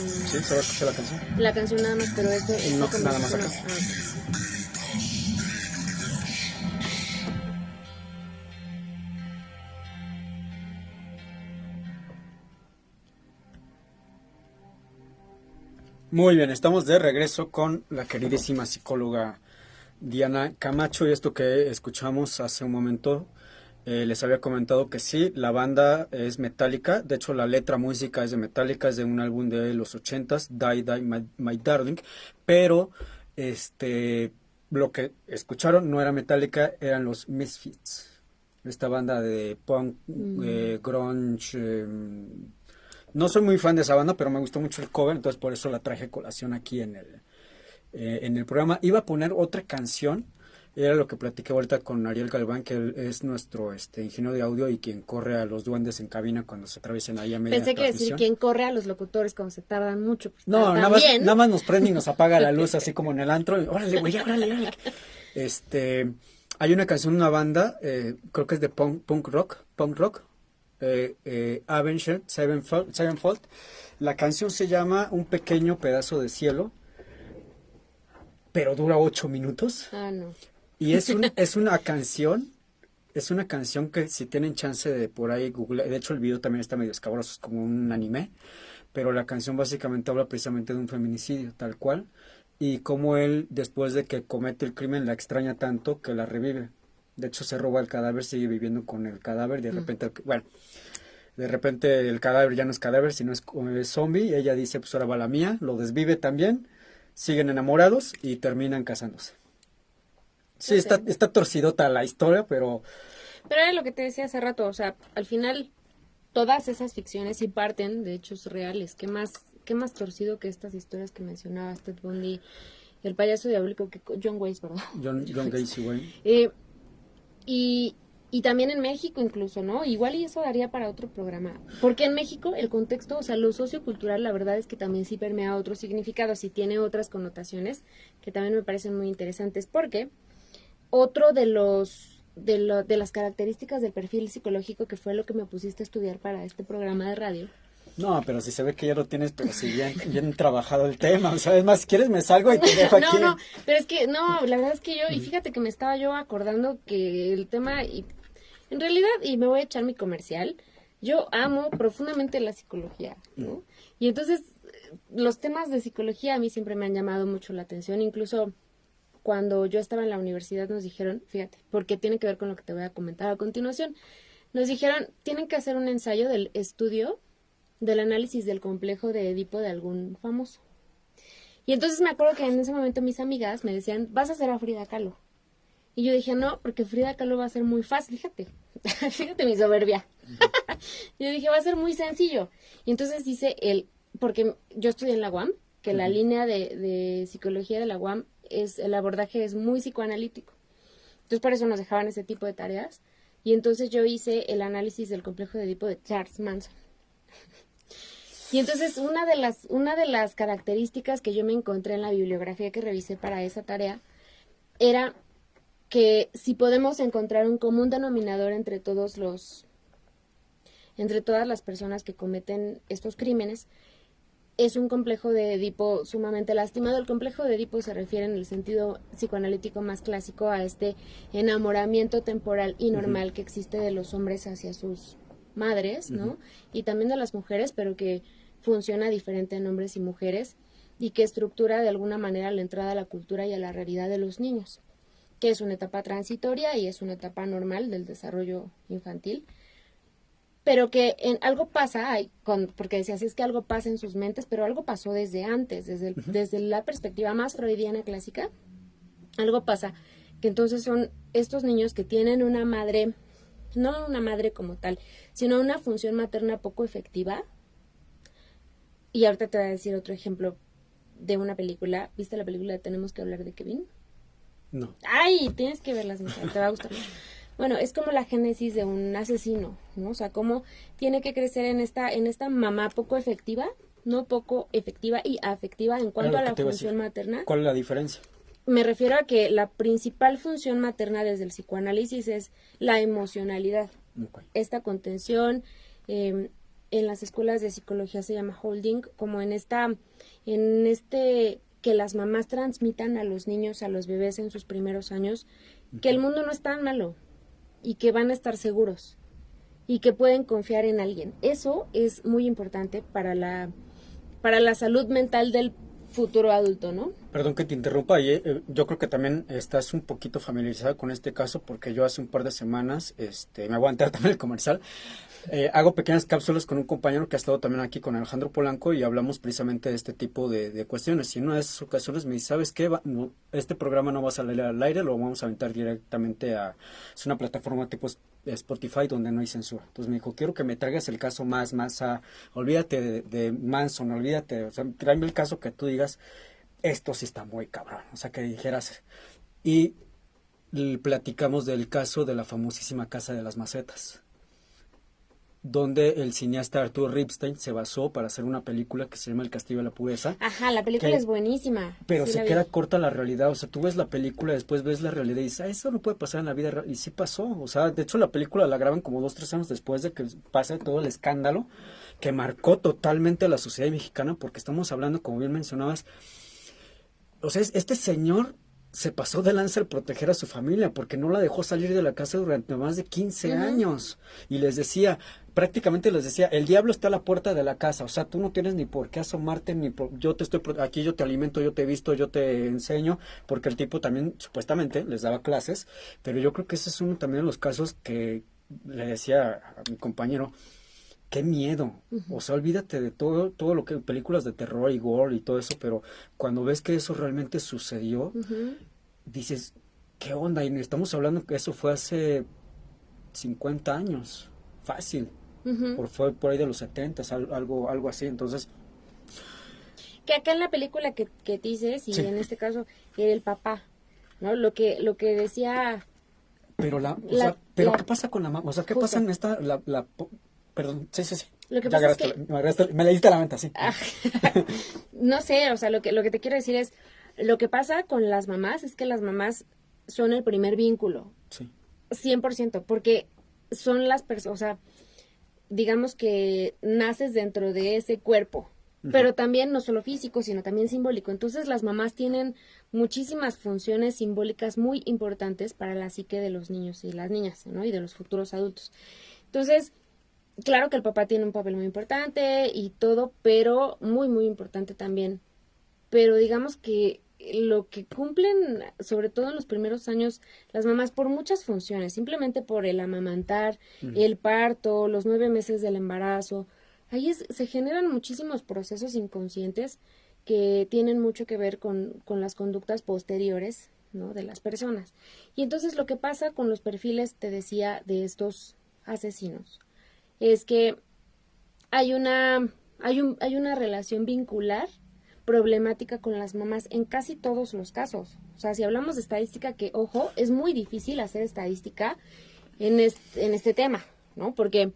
¿Se va a escuchar la canción? la canción nada más, pero esto No, esta nada más conversación acá. Muy bien, estamos de regreso con la queridísima psicóloga Diana Camacho, y esto que escuchamos hace un momento, les había comentado que sí, la banda es Metallica, de hecho la letra música es de Metallica, es de un álbum de los 80s, Die Die My Darling, pero lo que escucharon no era Metallica, eran los Misfits, esta banda de punk, grunge. No soy muy fan de esa banda, pero me gustó mucho el cover, entonces por eso la traje a colación aquí en el programa. Iba a poner otra canción, era lo que platiqué ahorita con Ariel Galván, que él es nuestro ingeniero de audio y quien corre a los duendes en cabina cuando se atraviesen ahí a media Pensé que decir transmisión. quién corre a los locutores cuando se tardan mucho. Pues, No, también. nada más nos prende y nos apaga la luz, así como en el antro. Y, órale, güey, órale. Hay una canción, una banda, creo que es de punk rock. Avenged Sevenfold. La canción se llama Un pequeño pedazo de cielo, pero dura 8 minutos. Ah, no. Y es una canción que si tienen chance de por ahí Google, de hecho el video también está medio escabroso, es como un anime, pero la canción básicamente habla precisamente de un feminicidio, tal cual, y cómo él, después de que comete el crimen, la extraña tanto que la revive. De hecho se roba el cadáver, sigue viviendo con el cadáver, de repente el cadáver ya no es cadáver, sino es zombie, y ella dice, pues ahora va la mía, lo desvive también, siguen enamorados y terminan casándose. Sí, está torcidota la historia, pero... Pero era lo que te decía hace rato, o sea, al final todas esas ficciones sí parten de hechos reales. ¿Qué más torcido que estas historias que mencionabas, Ted Bundy, el payaso diabólico, que John Wayne, ¿verdad? John Gacy, güey. Y también en México incluso, ¿no? Igual y eso daría para otro programa. Porque en México el contexto, o sea, lo sociocultural, la verdad es que también sí permea otros significados y tiene otras connotaciones que también me parecen muy interesantes. Porque otro de las características del perfil psicológico, que fue lo que me pusiste a estudiar para este programa de radio. No, pero si se ve que ya lo tienes, pero si bien trabajado el tema. O sea, es más, si quieres me salgo y te dejo aquí. No, pero es que, no, la verdad es que y fíjate que me estaba yo acordando que el tema, y en realidad, y me voy a echar mi comercial, yo amo profundamente la psicología, ¿no? Y entonces, los temas de psicología a mí siempre me han llamado mucho la atención, incluso cuando yo estaba en la universidad nos dijeron, fíjate, porque tiene que ver con lo que te voy a comentar a continuación, nos dijeron, tienen que hacer un ensayo del estudio del análisis del complejo de Edipo de algún famoso. Y entonces me acuerdo que en ese momento mis amigas me decían, vas a hacer a Frida Kahlo. Y yo dije, no, porque Frida Kahlo va a ser muy fácil, fíjate mi soberbia. Yo dije, va a ser muy sencillo. Y entonces dice porque yo estudié en la UAM, que la línea de psicología de la UAM, el abordaje es muy psicoanalítico. Entonces por eso nos dejaban ese tipo de tareas. Y entonces yo hice el análisis del complejo de Edipo de Charles Manson. Y entonces una de las características que yo me encontré en la bibliografía que revisé para esa tarea era que si podemos encontrar un común denominador entre todas las personas que cometen estos crímenes, es un complejo de Edipo sumamente lastimado. El complejo de Edipo se refiere en el sentido psicoanalítico más clásico a este enamoramiento temporal y normal que existe de los hombres hacia sus madres, ¿no? Y también de las mujeres, pero que funciona diferente en hombres y mujeres y que estructura de alguna manera la entrada a la cultura y a la realidad de los niños, que es una etapa transitoria y es una etapa normal del desarrollo infantil, pero que algo pasa, porque decías, es que algo pasa en sus mentes, pero algo pasó desde antes, desde la perspectiva más freudiana clásica, algo pasa, que entonces son estos niños que tienen una madre, no una madre como tal, sino una función materna poco efectiva. Y ahorita te voy a decir otro ejemplo de una película. ¿Viste la película de Tenemos que hablar de Kevin? No. Ay, tienes que verlas, te va a gustar. Bueno, es como la génesis de un asesino, ¿no? O sea, cómo tiene que crecer en esta mamá poco efectiva, no poco efectiva y afectiva en cuanto a la función materna. ¿Cuál es la diferencia? Me refiero a que la principal función materna desde el psicoanálisis es la emocionalidad. Okay. Esta contención, en las escuelas de psicología se llama holding, como que las mamás transmitan a los niños, a los bebés en sus primeros años, que el mundo no es tan malo y que van a estar seguros y que pueden confiar en alguien. Eso es muy importante para la salud mental del futuro adulto, ¿no? Perdón que te interrumpa, yo creo que también estás un poquito familiarizada con este caso porque yo hace un par de semanas, me aguanté también el comercial, hago pequeñas cápsulas con un compañero que ha estado también aquí con Alejandro Polanco y hablamos precisamente de este tipo de cuestiones. Y en una de esas ocasiones me dice, ¿sabes qué? Este programa no va a salir al aire, lo vamos a aventar directamente es una plataforma tipo Spotify donde no hay censura. Entonces me dijo, quiero que me traigas el caso más olvídate de Manson, olvídate, o sea, tráeme el caso que tú digas, esto sí está muy cabrón, o sea, que dijeras. Y platicamos del caso de la famosísima Casa de las Macetas, donde el cineasta Arthur Ripstein se basó para hacer una película que se llama El Castillo de la Pureza. Ajá, la película es buenísima. Pero sí se queda corta la realidad, o sea, tú ves la película, después ves la realidad y dices, eso no puede pasar en la vida real, y sí pasó, o sea, de hecho la película la graban como 2-3 años después de que pase todo el escándalo que marcó totalmente a la sociedad mexicana, porque estamos hablando, como bien mencionabas, o sea, este señor se pasó de lanza al proteger a su familia porque no la dejó salir de la casa durante más de 15 años. Y prácticamente les decía, el diablo está a la puerta de la casa, o sea, tú no tienes ni por qué asomarte, yo te estoy aquí, yo te alimento, yo te visto, yo te enseño, porque el tipo también supuestamente les daba clases, pero yo creo que ese es uno también de los casos que le decía a mi compañero, qué miedo, o sea, olvídate de todo lo que películas de terror y gore y todo eso, pero cuando ves que eso realmente sucedió, dices, ¿qué onda? Y estamos hablando que eso fue hace 50 años, fácil, fue por ahí de los 70, algo así, entonces... Que acá en la película que dices, y en este caso, era el papá, ¿no? Lo que decía... Pero ¿qué pasa con la mamá? O sea, ¿qué pasa en esta... Perdón, sí. Lo que pasa es que... me leíste la mente, sí. No sé, o sea, lo que te quiero decir es, lo que pasa con las mamás es que las mamás son el primer vínculo. Sí. 100%, porque son las personas, o sea, digamos que naces dentro de ese cuerpo, pero también no solo físico, sino también simbólico. Entonces las mamás tienen muchísimas funciones simbólicas muy importantes para la psique de los niños y las niñas, ¿no? Y de los futuros adultos. Entonces... Claro que el papá tiene un papel muy importante y todo, pero muy, muy importante también. Pero digamos que lo que cumplen, sobre todo en los primeros años, las mamás por muchas funciones, simplemente por el amamantar, el parto, los 9 meses del embarazo, ahí se generan muchísimos procesos inconscientes que tienen mucho que ver con las conductas posteriores, ¿no?, de las personas. Y entonces lo que pasa con los perfiles, te decía, de estos asesinos, es que hay una relación vincular problemática con las mamás en casi todos los casos. O sea, si hablamos de estadística, que, ojo, es muy difícil hacer estadística en este tema, ¿no? Porque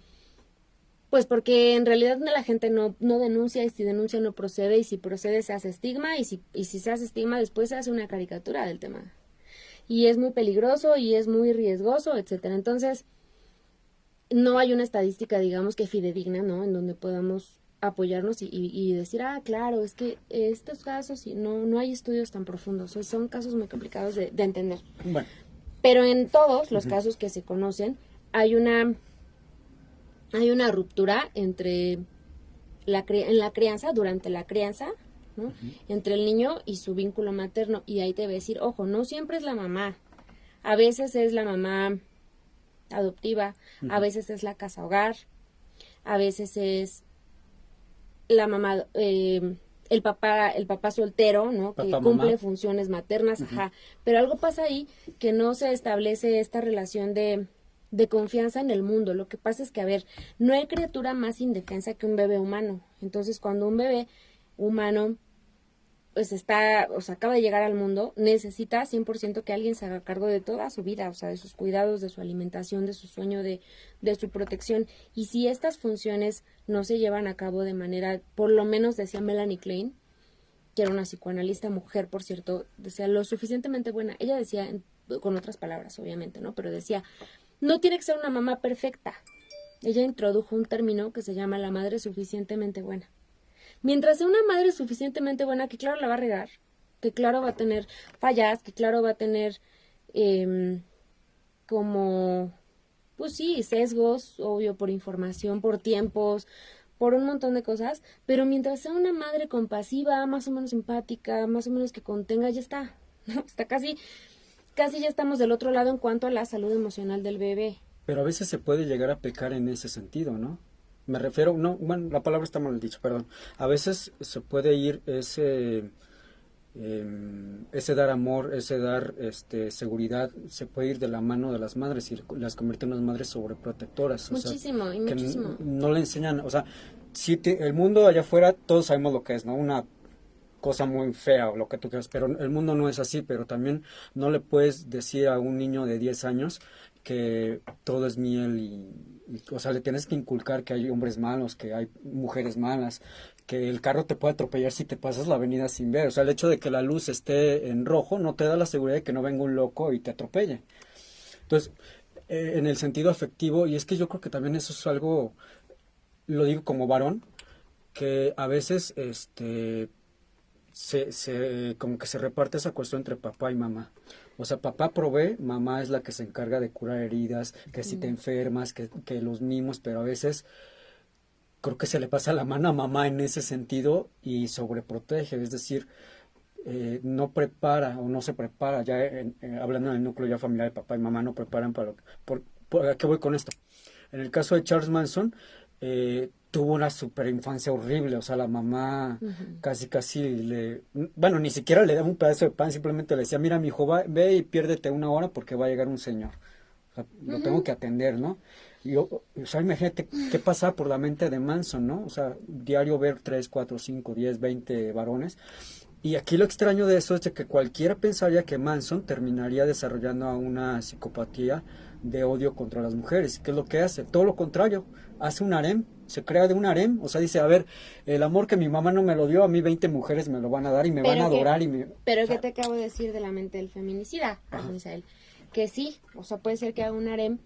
en realidad la gente no denuncia, y si denuncia no procede, y si procede se hace estigma, y si se hace estigma después se hace una caricatura del tema. Y es muy peligroso y es muy riesgoso, etcétera. Entonces, no hay una estadística, digamos, que fidedigna, ¿no?, en donde podamos apoyarnos y decir, claro, es que estos casos no hay estudios tan profundos, son casos muy complicados de entender. Bueno. Pero en todos los casos que se conocen hay una ruptura entre en la crianza, durante la crianza, ¿no?, entre el niño y su vínculo materno. Y ahí te voy a decir, ojo, no siempre es la mamá, a veces es la mamá adoptiva, a veces es la casa hogar, a veces es la mamá, el papá soltero, ¿no?, Papá, que cumple mamá. funciones maternas, pero algo pasa ahí que no se establece esta relación de confianza en el mundo. Lo que pasa es que, a ver, no hay criatura más indefensa que un bebé humano. Entonces, cuando un bebé humano pues acaba de llegar al mundo, necesita 100% que alguien se haga cargo de toda su vida, o sea, de sus cuidados, de su alimentación, de su sueño, de su protección. Y si estas funciones no se llevan a cabo de manera, por lo menos decía Melanie Klein, que era una psicoanalista mujer, por cierto, decía lo suficientemente buena. Ella decía, con otras palabras, obviamente, ¿no?, pero decía, no tiene que ser una mamá perfecta. Ella introdujo un término que se llama la madre suficientemente buena. Mientras sea una madre suficientemente buena, que claro la va a regar, que claro va a tener fallas, que claro va a tener pues sí, sesgos, obvio, por información, por tiempos, por un montón de cosas, pero mientras sea una madre compasiva, más o menos empática, más o menos que contenga, ya está, ¿no? Está casi ya estamos del otro lado en cuanto a la salud emocional del bebé. Pero a veces se puede llegar a pecar en ese sentido, ¿no? Me refiero, no, bueno, la palabra está mal dicho, perdón. A veces se puede ir ese dar amor, ese dar seguridad, se puede ir de la mano de las madres y las convierte en unas madres sobreprotectoras. Muchísimo, o sea, y muchísimo. No le enseñan, o sea, si el mundo allá afuera, todos sabemos lo que es, ¿no? Una cosa muy fea o lo que tú quieras, pero el mundo no es así, pero también no le puedes decir a un niño de 10 años que todo es miel o sea, le tienes que inculcar que hay hombres malos, que hay mujeres malas, que el carro te puede atropellar si te pasas la avenida sin ver. O sea, el hecho de que la luz esté en rojo no te da la seguridad de que no venga un loco y te atropelle. Entonces, en el sentido afectivo, y es que yo creo que también eso es algo, lo digo como varón, que a veces como que se reparte esa cuestión entre papá y mamá. O sea, papá provee, mamá es la que se encarga de curar heridas, que si te enfermas, que los mimos, pero a veces creo que se le pasa la mano a mamá en ese sentido y sobreprotege, es decir, no prepara o no se prepara, ya hablando del núcleo ya familiar de papá y mamá, no preparan para ¿a qué voy con esto? En el caso de Charles Manson, tuvo una super infancia horrible, o sea, la mamá casi bueno, ni siquiera le daba un pedazo de pan, simplemente le decía, mira, mi hijo, ve y piérdete una hora porque va a llegar un señor, o sea, lo tengo que atender, ¿no? Y o sea, imagínate qué pasaba por la mente de Manson, ¿no? O sea, diario ver 3, 4, 5, 10, 20 varones. Y aquí lo extraño de eso es de que cualquiera pensaría que Manson terminaría desarrollando una psicopatía de odio contra las mujeres. ¿Qué es lo que hace? Todo lo contrario, hace un harem, se crea de un harem, o sea, dice, a ver, el amor que mi mamá no me lo dio, a mí 20 mujeres me lo van a dar y me van a adorar. Pero ¿qué te acabo de decir de la mente del feminicida, Misael? Que sí, o sea, puede ser que haga un harem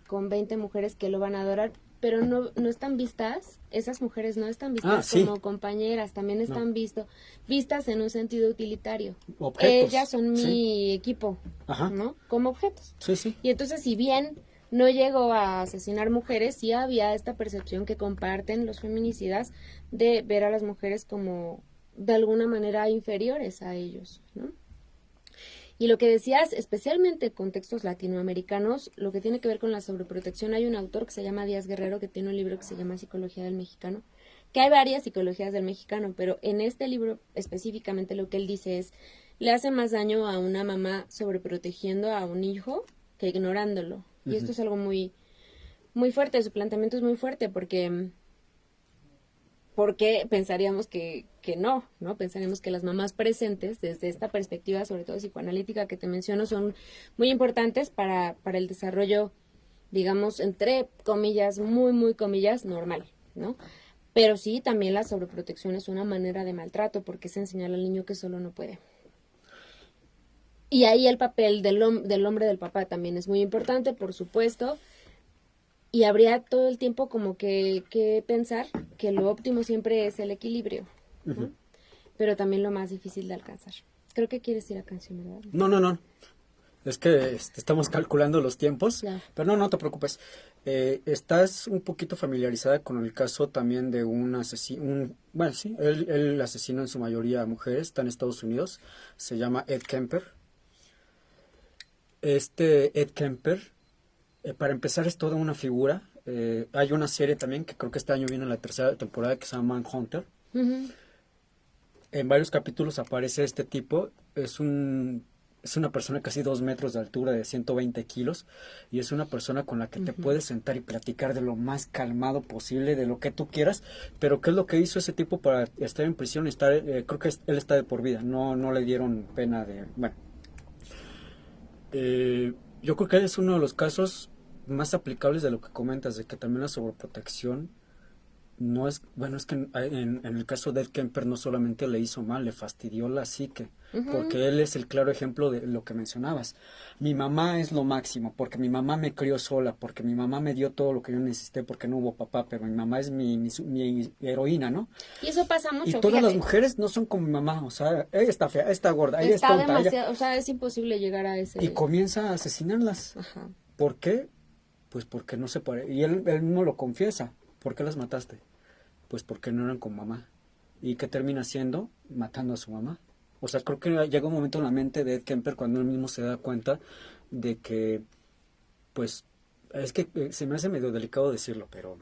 con 20 mujeres que lo van a adorar, pero no están vistas, esas mujeres no están vistas como compañeras, también están vistas en un sentido utilitario. Objetos. Ellas son mi equipo, ¿no? Como objetos. Sí, sí. Y entonces, si bien no llegó a asesinar mujeres, sí había esta percepción que comparten los feminicidas de ver a las mujeres como de alguna manera inferiores a ellos, ¿no? Y lo que decías, especialmente en contextos latinoamericanos, lo que tiene que ver con la sobreprotección, hay un autor que se llama Díaz Guerrero, que tiene un libro que se llama Psicología del Mexicano, que hay varias psicologías del mexicano, pero en este libro específicamente lo que él dice es, le hace más daño a una mamá sobreprotegiendo a un hijo que ignorándolo. Y esto es algo muy, muy fuerte, su planteamiento es muy fuerte porque pensaríamos que no, ¿no? Pensaríamos que las mamás presentes, desde esta perspectiva, sobre todo psicoanalítica que te menciono, son muy importantes para el desarrollo, digamos, entre comillas, muy, muy comillas, normal, ¿no? Pero sí, también la sobreprotección es una manera de maltrato, porque es enseñar al niño que solo no puede. Y ahí el papel del hombre, del papá, también es muy importante, por supuesto. Y habría todo el tiempo como que pensar que lo óptimo siempre es el equilibrio, ¿no? Pero también lo más difícil de alcanzar. Creo que quieres ir a canción, ¿verdad? No. Es que estamos calculando los tiempos, Ya. pero no te preocupes. ¿Estás un poquito familiarizada con el caso también de un asesino? Bueno, sí, él asesina en su mayoría a mujeres, está en Estados Unidos, se llama Ed Kemper. Ed Kemper, para empezar, es toda una figura. Hay una serie también que creo que este año viene la 3ª temporada que se llama Manhunter. En varios capítulos aparece este tipo. Es una persona casi 2 metros de altura, de 120 kilos, y es una persona con la que te puedes sentar y platicar de lo más calmado posible, de lo que tú quieras. Pero ¿qué es lo que hizo ese tipo para estar en prisión? Creo que él está de por vida, no le dieron pena de... Bueno, yo creo que es uno de los casos más aplicables de lo que comentas, de que también la sobreprotección no es, bueno, es que en el caso de Ed Kemper no solamente le hizo mal, le fastidió la psique, porque él es el claro ejemplo de lo que mencionabas. Mi mamá es lo máximo, porque mi mamá me crió sola, porque mi mamá me dio todo lo que yo necesité, porque no hubo papá, pero mi mamá es mi heroína, ¿no? Y eso pasa mucho. Y todas fíjate. las mujeres no son como mi mamá, o sea, ella está fea, ella está gorda, ella es Está tonta, demasiado, o sea, es imposible llegar a ese... y comienza a asesinarlas. Ajá. ¿Por qué? Pues porque no se parece. Y él mismo lo confiesa. ¿Por qué las mataste? Pues porque no eran con mamá. ¿Y qué termina haciendo? Matando a su mamá. O sea, creo que llega un momento en la mente de Ed Kemper cuando él mismo se da cuenta de que, pues, es que se me hace medio delicado decirlo, pero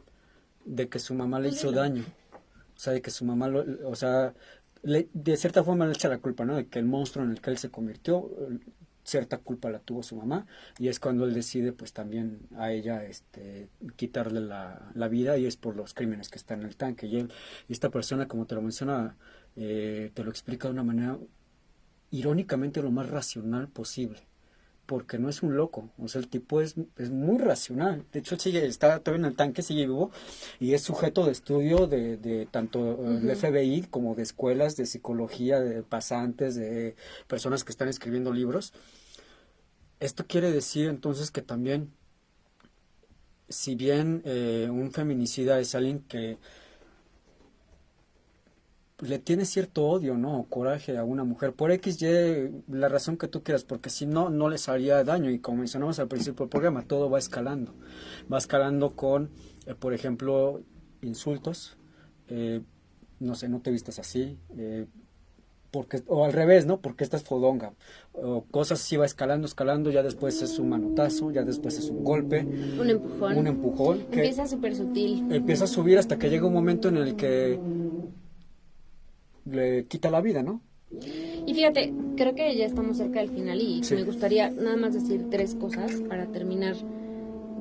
de que su mamá le hizo daño. O sea, de que su mamá, de cierta forma le echa la culpa, ¿no? De que el monstruo en el que él se convirtió, cierta culpa la tuvo su mamá, y es cuando él decide pues también a ella quitarle la vida, y es por los crímenes que está en el tanque. Y esta persona, como te lo menciona, te lo explica de una manera irónicamente lo más racional posible, porque no es un loco. O sea, el tipo es muy racional. De hecho, está todavía en el tanque, sigue vivo, y es sujeto de estudio de tanto el FBI como de escuelas de psicología, de pasantes, de personas que están escribiendo libros. Esto quiere decir entonces que también, si bien un feminicida es alguien que le tiene cierto odio, ¿no? O coraje a una mujer, por XY, la razón que tú quieras, porque si no, no les haría daño. Y como mencionamos al principio del programa, todo va escalando. Va escalando con, por ejemplo, insultos, no sé, no te vistas así, o al revés, ¿no? Porque estás fodonga, o cosas así, va escalando, ya después es un manotazo, ya después es un golpe, un empujón, que empieza súper sutil, empieza a subir hasta que llega un momento en el que le quita la vida, ¿no? Y fíjate, creo que ya estamos cerca del final y me gustaría nada más decir 3 cosas para terminar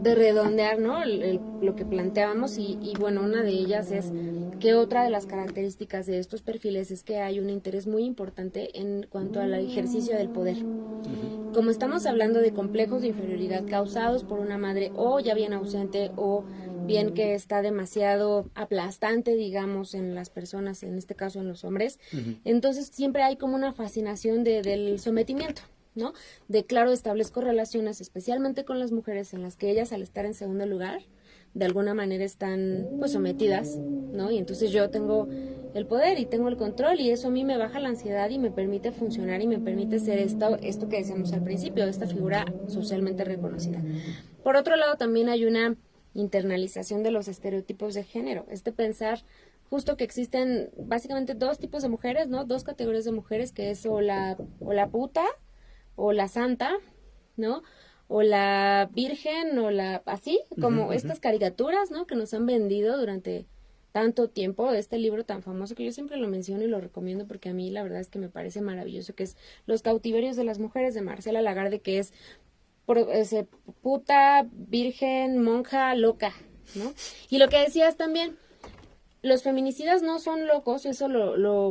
de redondear, ¿no? Lo que planteábamos y bueno, una de ellas es que otra de las características de estos perfiles es que hay un interés muy importante en cuanto al ejercicio del poder. Como estamos hablando de complejos de inferioridad causados por una madre o ya bien ausente o bien que está demasiado aplastante, digamos, en las personas, en este caso en los hombres, entonces siempre hay como una fascinación del sometimiento, ¿no? De claro, establezco relaciones especialmente con las mujeres en las que ellas al estar en segundo lugar, de alguna manera están pues sometidas, ¿no? Y entonces yo tengo el poder y tengo el control y eso a mí me baja la ansiedad y me permite funcionar y me permite ser esto que decíamos al principio, esta figura socialmente reconocida. Por otro lado, también hay una internalización de los estereotipos de género, pensar justo que existen básicamente 2 tipos de mujeres, ¿no? 2 categorías de mujeres, que es o la puta o la santa, ¿no? O la virgen o la así, como estas caricaturas, ¿no? Que nos han vendido durante tanto tiempo, este libro tan famoso que yo siempre lo menciono y lo recomiendo porque a mí la verdad es que me parece maravilloso, que es Los cautiverios de las mujeres de Marcela Lagarde, que es puta, virgen, monja, loca, ¿no? Y lo que decías también, los feminicidas no son locos, eso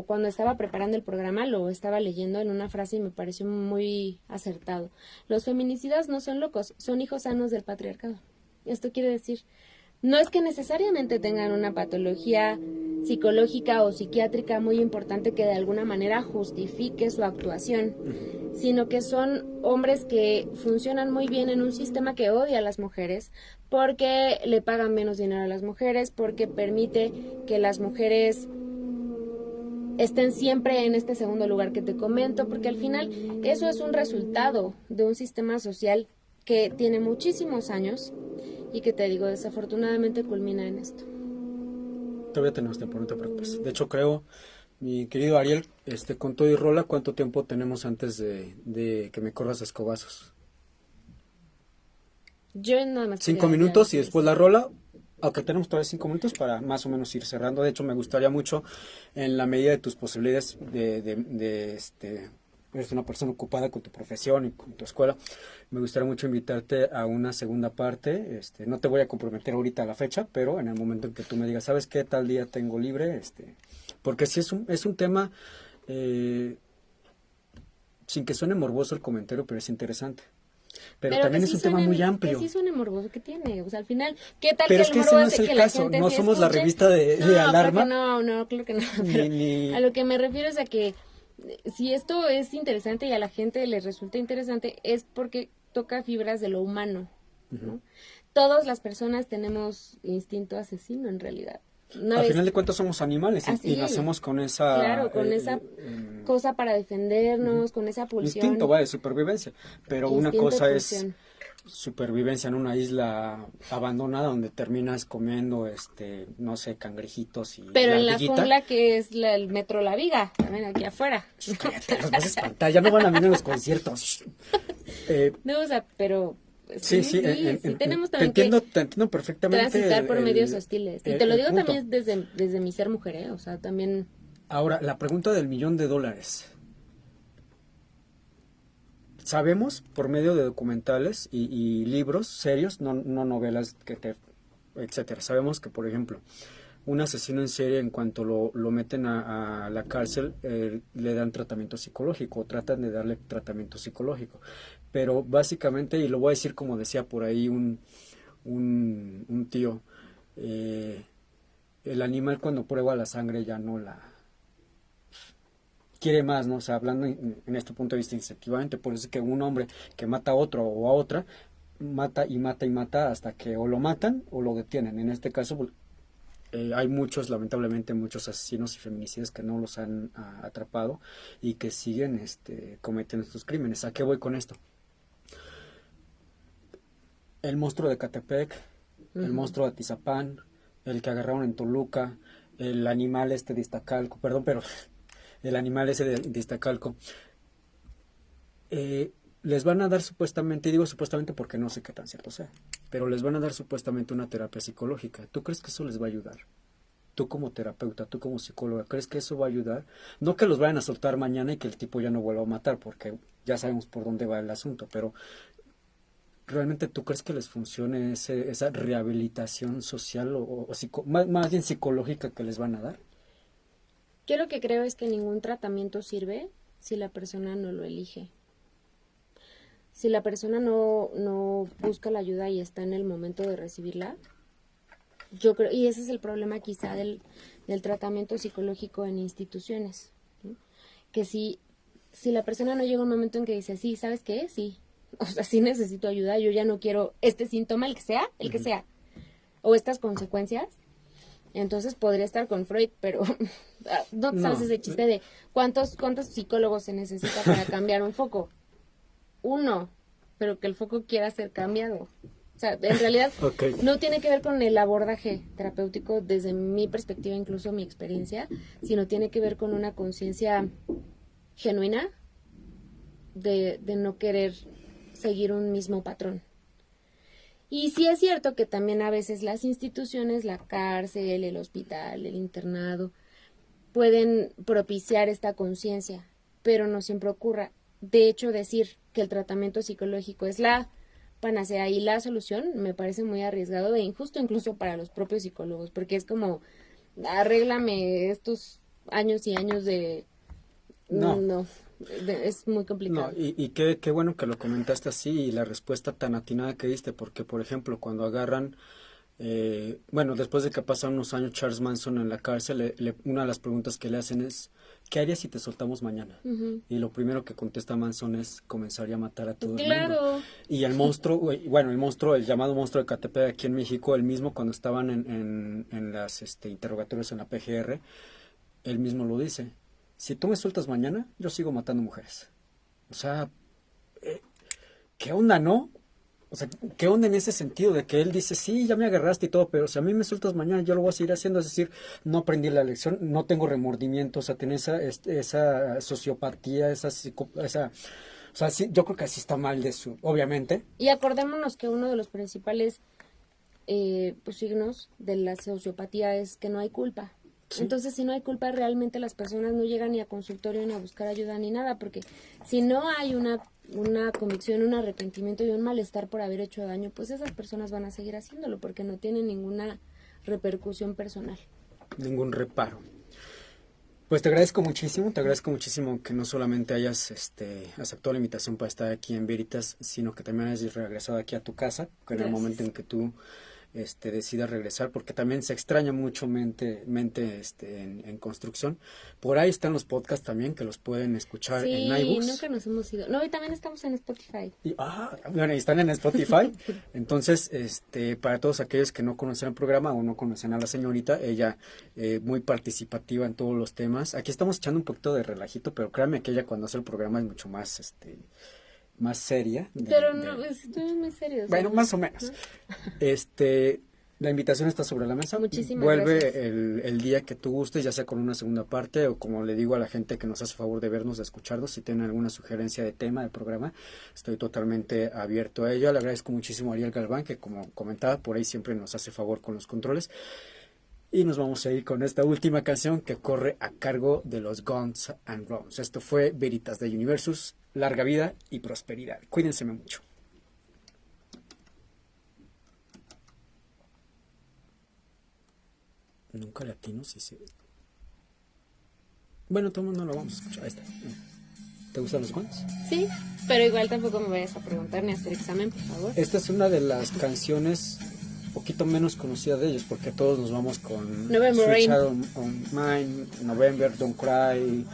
cuando estaba preparando el programa lo estaba leyendo en una frase y me pareció muy acertado. Los feminicidas no son locos, son hijos sanos del patriarcado. Esto quiere decir, no es que necesariamente tengan una patología psicológica o psiquiátrica muy importante que de alguna manera justifique su actuación, sino que son hombres que funcionan muy bien en un sistema que odia a las mujeres porque le pagan menos dinero a las mujeres, porque permite que las mujeres estén siempre en este segundo lugar que te comento, porque al final eso es un resultado de un sistema social que tiene muchísimos años y que, te digo, desafortunadamente culmina en esto. Todavía tenemos tiempo, no te preocupes. De hecho, creo, mi querido Ariel, con todo y rola, ¿cuánto tiempo tenemos antes de que me corras a escobazos? Yo nada más 5 minutos y después la rola. Aunque tenemos todavía 5 minutos para más o menos ir cerrando. De hecho, me gustaría mucho, en la medida de tus posibilidades eres una persona ocupada con tu profesión y con tu escuela, me gustaría mucho invitarte a una segunda parte. No te voy a comprometer ahorita a la fecha, pero en el momento en que tú me digas, ¿sabes qué tal día tengo libre? Porque sí es un tema, sin que suene morboso el comentario, pero es interesante. Pero también es un tema muy amplio. Que sí suene morboso, ¿qué tiene? O sea, al final, ¿qué tal pero que es que el morbo ese no hace es que el la caso, gente no sí somos la escuche? revista de alarma. No, claro que no. Pero a lo que me refiero es a que si esto es interesante y a la gente le resulta interesante, es porque toca fibras de lo humano, ¿no? Todas las personas tenemos instinto asesino en realidad. Al final de cuentas somos animales y nacemos con esa... Claro, con esa cosa para defendernos, con esa pulsión. Instinto, de supervivencia. Pero una cosa es supervivencia en una isla abandonada donde terminas comiendo, no sé, cangrejitos y pero en la jungla que es el Metro La Viga, también aquí afuera. Cállate, los vas a espantar, ya no van a venir a los conciertos. No, o sea, pero... Sí, tenemos también te entiendo perfectamente. Transitar por medios hostiles. Y te lo digo también desde mi ser mujer, o sea, también... Ahora, la pregunta del $1,000,000. Sabemos, por medio de documentales y libros serios, no novelas, etcétera, sabemos que, por ejemplo, un asesino en serie, en cuanto lo meten a la cárcel, le dan tratamiento psicológico, tratan de darle tratamiento psicológico. Pero básicamente, y lo voy a decir como decía por ahí un tío, el animal cuando prueba la sangre ya no la quiere más, ¿no? O sea, hablando en este punto de vista instintivamente, por eso es que un hombre que mata a otro o a otra, mata y mata y mata hasta que o lo matan o lo detienen. En este caso, hay lamentablemente muchos asesinos y feminicidas que no los han atrapado y que siguen cometiendo estos crímenes. ¿A qué voy con esto? El monstruo de Catepec, el monstruo de Atizapán, el que agarraron en Toluca, el animal de Iztacalco, perdón, pero el animal ese de Iztacalco, les van a dar supuestamente, y digo supuestamente porque no sé qué tan cierto sea, pero les van a dar supuestamente una terapia psicológica. ¿Tú crees que eso les va a ayudar? Tú como terapeuta, tú como psicóloga, ¿crees que eso va a ayudar? No que los vayan a soltar mañana y que el tipo ya no vuelva a matar, porque ya sabemos por dónde va el asunto, pero ¿realmente tú crees que les funcione esa rehabilitación social o más bien psicológica que les van a dar? Yo lo que creo es que ningún tratamiento sirve si la persona no lo elige. Si la persona no busca la ayuda y está en el momento de recibirla, yo creo, y ese es el problema quizá del tratamiento psicológico en instituciones, ¿no? Que si la persona no llega a un momento en que dice, sí, ¿sabes qué? Sí, o sea, sí necesito ayuda, yo ya no quiero este síntoma, el que sea, o estas consecuencias, entonces podría estar con Freud, pero no sabes ese chiste de cuántos psicólogos se necesita para cambiar un foco. Uno, pero que el foco quiera ser cambiado. O sea, en realidad no tiene que ver con el abordaje terapéutico desde mi perspectiva, incluso mi experiencia, sino tiene que ver con una conciencia genuina de no querer seguir un mismo patrón. Y sí es cierto que también a veces las instituciones, la cárcel, el hospital, el internado, pueden propiciar esta conciencia, pero no siempre ocurra. De hecho, decir que el tratamiento psicológico es la panacea y la solución me parece muy arriesgado e injusto incluso para los propios psicólogos, porque es como, arréglame estos años y años de... No, es muy complicado. No, y qué bueno que lo comentaste así y la respuesta tan atinada que diste, porque por ejemplo cuando agarran, bueno, después de que pasan unos años Charles Manson en la cárcel, una de las preguntas que le hacen es, ¿qué harías si te soltamos mañana? Y lo primero que contesta Manson es, comenzaría a matar a todo el mundo. Y el monstruo, el llamado monstruo de Catepec aquí en México, él mismo cuando estaban en las interrogatorios en la PGR, él mismo lo dice. Si tú me sueltas mañana, yo sigo matando mujeres. O sea, ¿qué onda, no? O sea, ¿qué onda en ese sentido de que él dice, sí, ya me agarraste y todo, pero si a mí me sueltas mañana, yo lo voy a seguir haciendo? Es decir, no aprendí la lección, no tengo remordimiento, o sea, tener esa sociopatía, o sea, sí, yo creo que así está mal de su, obviamente. Y acordémonos que uno de los principales pues, signos de la sociopatía es que no hay culpa. Sí. Entonces, si no hay culpa, realmente las personas no llegan ni a consultorio ni a buscar ayuda ni nada, porque si no hay una convicción, un arrepentimiento y un malestar por haber hecho daño, pues esas personas van a seguir haciéndolo porque no tienen ninguna repercusión personal. Ningún reparo. Pues te agradezco muchísimo que no solamente hayas aceptado la invitación para estar aquí en Veritas, sino que también hayas regresado aquí a tu casa, en el momento en que tú decidas regresar, porque también se extraña mucho mente en construcción. Por ahí están los podcasts también, que los pueden escuchar en iBooks. Sí, nunca nos hemos ido. No, y también estamos en Spotify. Bueno, y están en Spotify. Entonces, para todos aquellos que no conocen el programa o no conocen a la señorita, ella muy participativa en todos los temas. Aquí estamos echando un poquito de relajito, pero créanme que ella cuando hace el programa es mucho más más seria. Pero no, estoy muy serio. Bueno, más o menos. La invitación está sobre la mesa. Muchísimas Vuelve gracias. el día que tú gustes, ya sea con una segunda parte o como le digo a la gente que nos hace favor de vernos, de escucharnos, si tienen alguna sugerencia de tema del programa, estoy totalmente abierto a ello. Le agradezco muchísimo a Ariel Galván, que como comentaba, por ahí siempre nos hace favor con los controles. Y nos vamos a ir con esta última canción que corre a cargo de los Guns N' Roses. Esto fue Veritas de Universus. Larga vida y prosperidad. Cuídense mucho. Nunca latino, sí, sí. Bueno, todo el mundo lo vamos a escuchar. Ahí está. ¿Te gustan los Guns? Sí, pero igual tampoco me vayas a preguntar ni a hacer examen, por favor. Esta es una de las canciones poquito menos conocida de ellos, porque todos nos vamos con November Rain, on Mine, November, Don't Cry,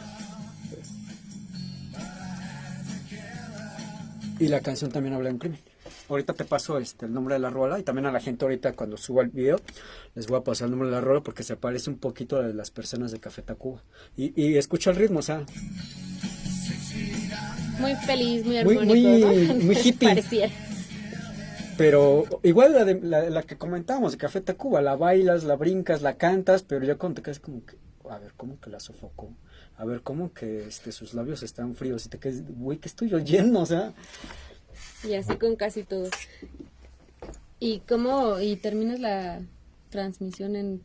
y la canción también habla de un crimen. Ahorita te paso el nombre de la rola, y también a la gente ahorita cuando suba el video les voy a pasar el nombre de la rola porque se parece un poquito a de las personas de Café Tacuba y escucha el ritmo, o sea, muy feliz, muy armónico, muy hippie. Pareciera. Pero igual la que comentábamos de Café Tacuba, la bailas, la brincas, la cantas, pero ya cuando te quedas como que, a ver, ¿cómo que la sofocó? A ver, ¿cómo que sus labios están fríos? Y te quedas, güey, ¿qué estoy oyendo? O sea... Y así con casi todo. Y terminas la transmisión en